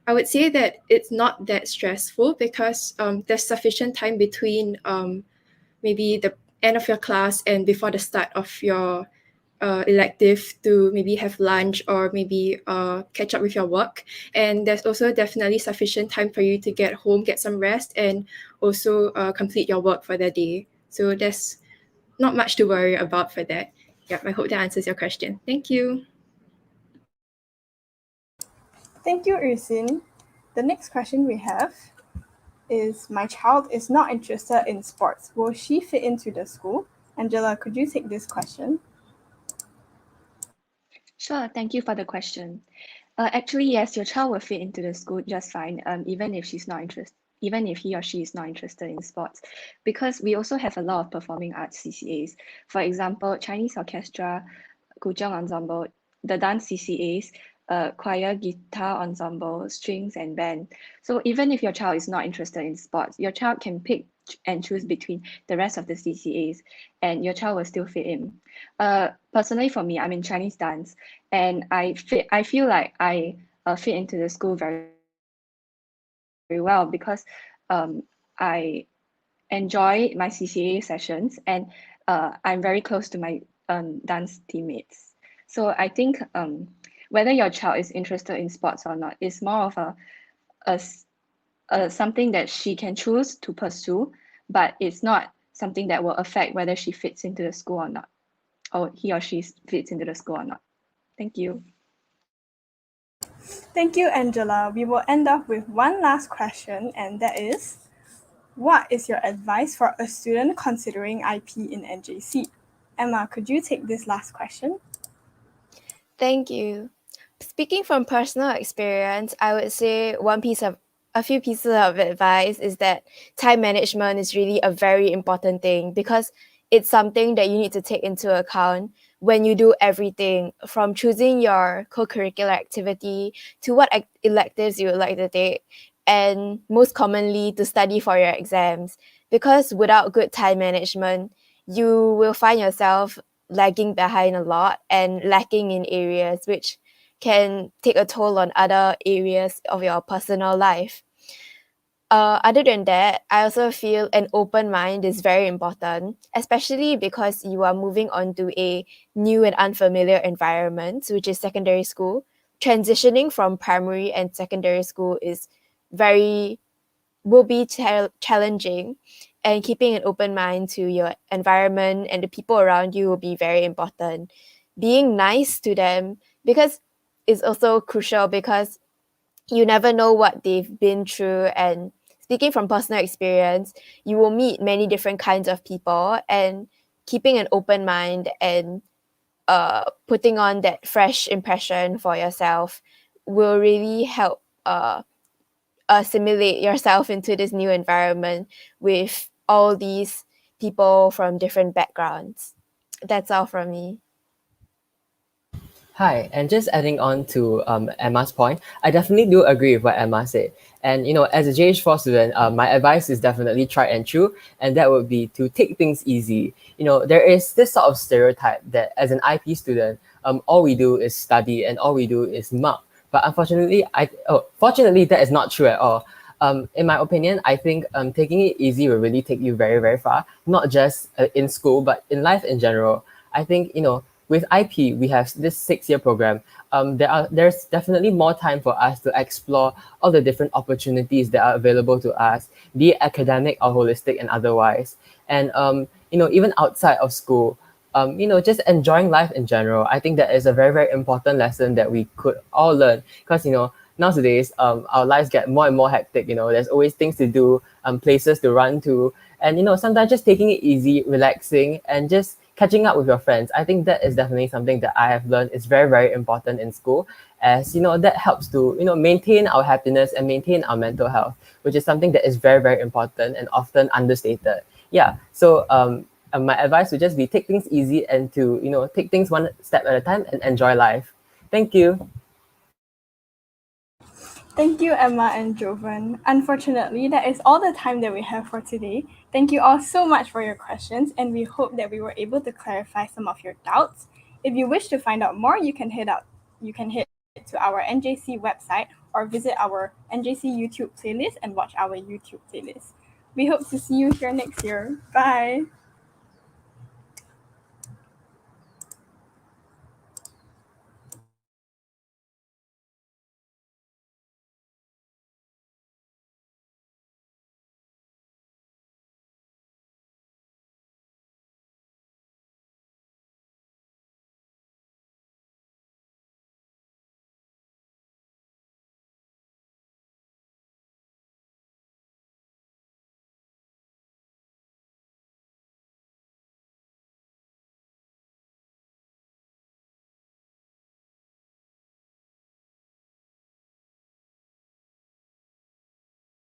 Speaker 17: I would say that it's not that stressful because there's sufficient time between maybe the end of your class and before the start of your elective to maybe have lunch or maybe catch up with your work. And there's also definitely sufficient time for you to get home, get some rest, and also complete your work for the day. So there's not much to worry about for that. Yeah, I hope that answers your question. Thank you.
Speaker 12: Thank you, Yusing. The next question we have is, my child is not interested in sports. Will she fit into the school? Angela, could you take this question?
Speaker 16: Sure, thank you for the question. Actually, yes, your child will fit into the school just fine, even if he or she is not interested in sports, because we also have a lot of performing arts CCAs. For example, Chinese orchestra, Guzheng ensemble, the dance CCAs, choir, guitar ensemble, strings, and band. So even if your child is not interested in sports, your child can pick and choose between the rest of the CCAs, and your child will still fit in. Personally, for me, I'm in Chinese dance, and I feel like I fit into the school very, very well because I enjoy my CCA sessions, and I'm very close to my dance teammates. So I think whether your child is interested in sports or not is more of something that she can choose to pursue, but it's not something that will affect whether she fits into the school or not, or he or she fits into the school or not. Thank you.
Speaker 12: Thank you, Angela. We will end up with one last question, and that is, what is your advice for a student considering IP in NJC? Emma, could you take this last question?
Speaker 15: Thank you. Speaking from personal experience, I would say a few pieces of advice is that time management is really a very important thing, because it's something that you need to take into account when you do everything from choosing your co-curricular activity to what electives you would like to take, and most commonly to study for your exams. Because without good time management, you will find yourself lagging behind a lot and lacking in areas which can take a toll on other areas of your personal life. Other than that, I also feel an open mind is very important, especially because you are moving on to a new and unfamiliar environment, which is secondary school. Transitioning from primary and secondary school will be challenging, and keeping an open mind to your environment and the people around you will be very important. Being nice to them because is also crucial, because you never know what they've been through, and speaking from personal experience, you will meet many different kinds of people, and keeping an open mind and putting on that fresh impression for yourself will really help assimilate yourself into this new environment with all these people from different backgrounds. That's all from me.
Speaker 18: Hi, and just adding on to Emma's point, I definitely do agree with what Emma said. And as a JH4 student, my advice is definitely tried and true, and that would be to take things easy. There is this sort of stereotype that as an IP student, all we do is study and all we do is mug. But unfortunately, fortunately, that is not true at all. In my opinion, I think taking it easy will really take you very, very far, not just in school, but in life in general. I think, with IP, we have this 6-year program. There's definitely more time for us to explore all the different opportunities that are available to us, be it academic or holistic and otherwise. And even outside of school, just enjoying life in general. I think that is a very, very important lesson that we could all learn, because nowadays our lives get more and more hectic. There's always things to do, places to run to, and sometimes just taking it easy, relaxing, and just catching up with your friends. I think that is definitely something that I have learned is very, very important in school, as that helps to maintain our happiness and maintain our mental health, which is something that is very, very important and often understated. Yeah. So my advice would just be take things easy and to take things one step at a time and enjoy life. Thank you.
Speaker 12: Thank you, Emma and Jovan. Unfortunately, that is all the time that we have for today. Thank you all so much for your questions, and we hope that we were able to clarify some of your doubts. If you wish to find out more, you can head to our NJC website or visit our NJC YouTube playlist and watch our YouTube playlist. We hope to see you here next year. Bye.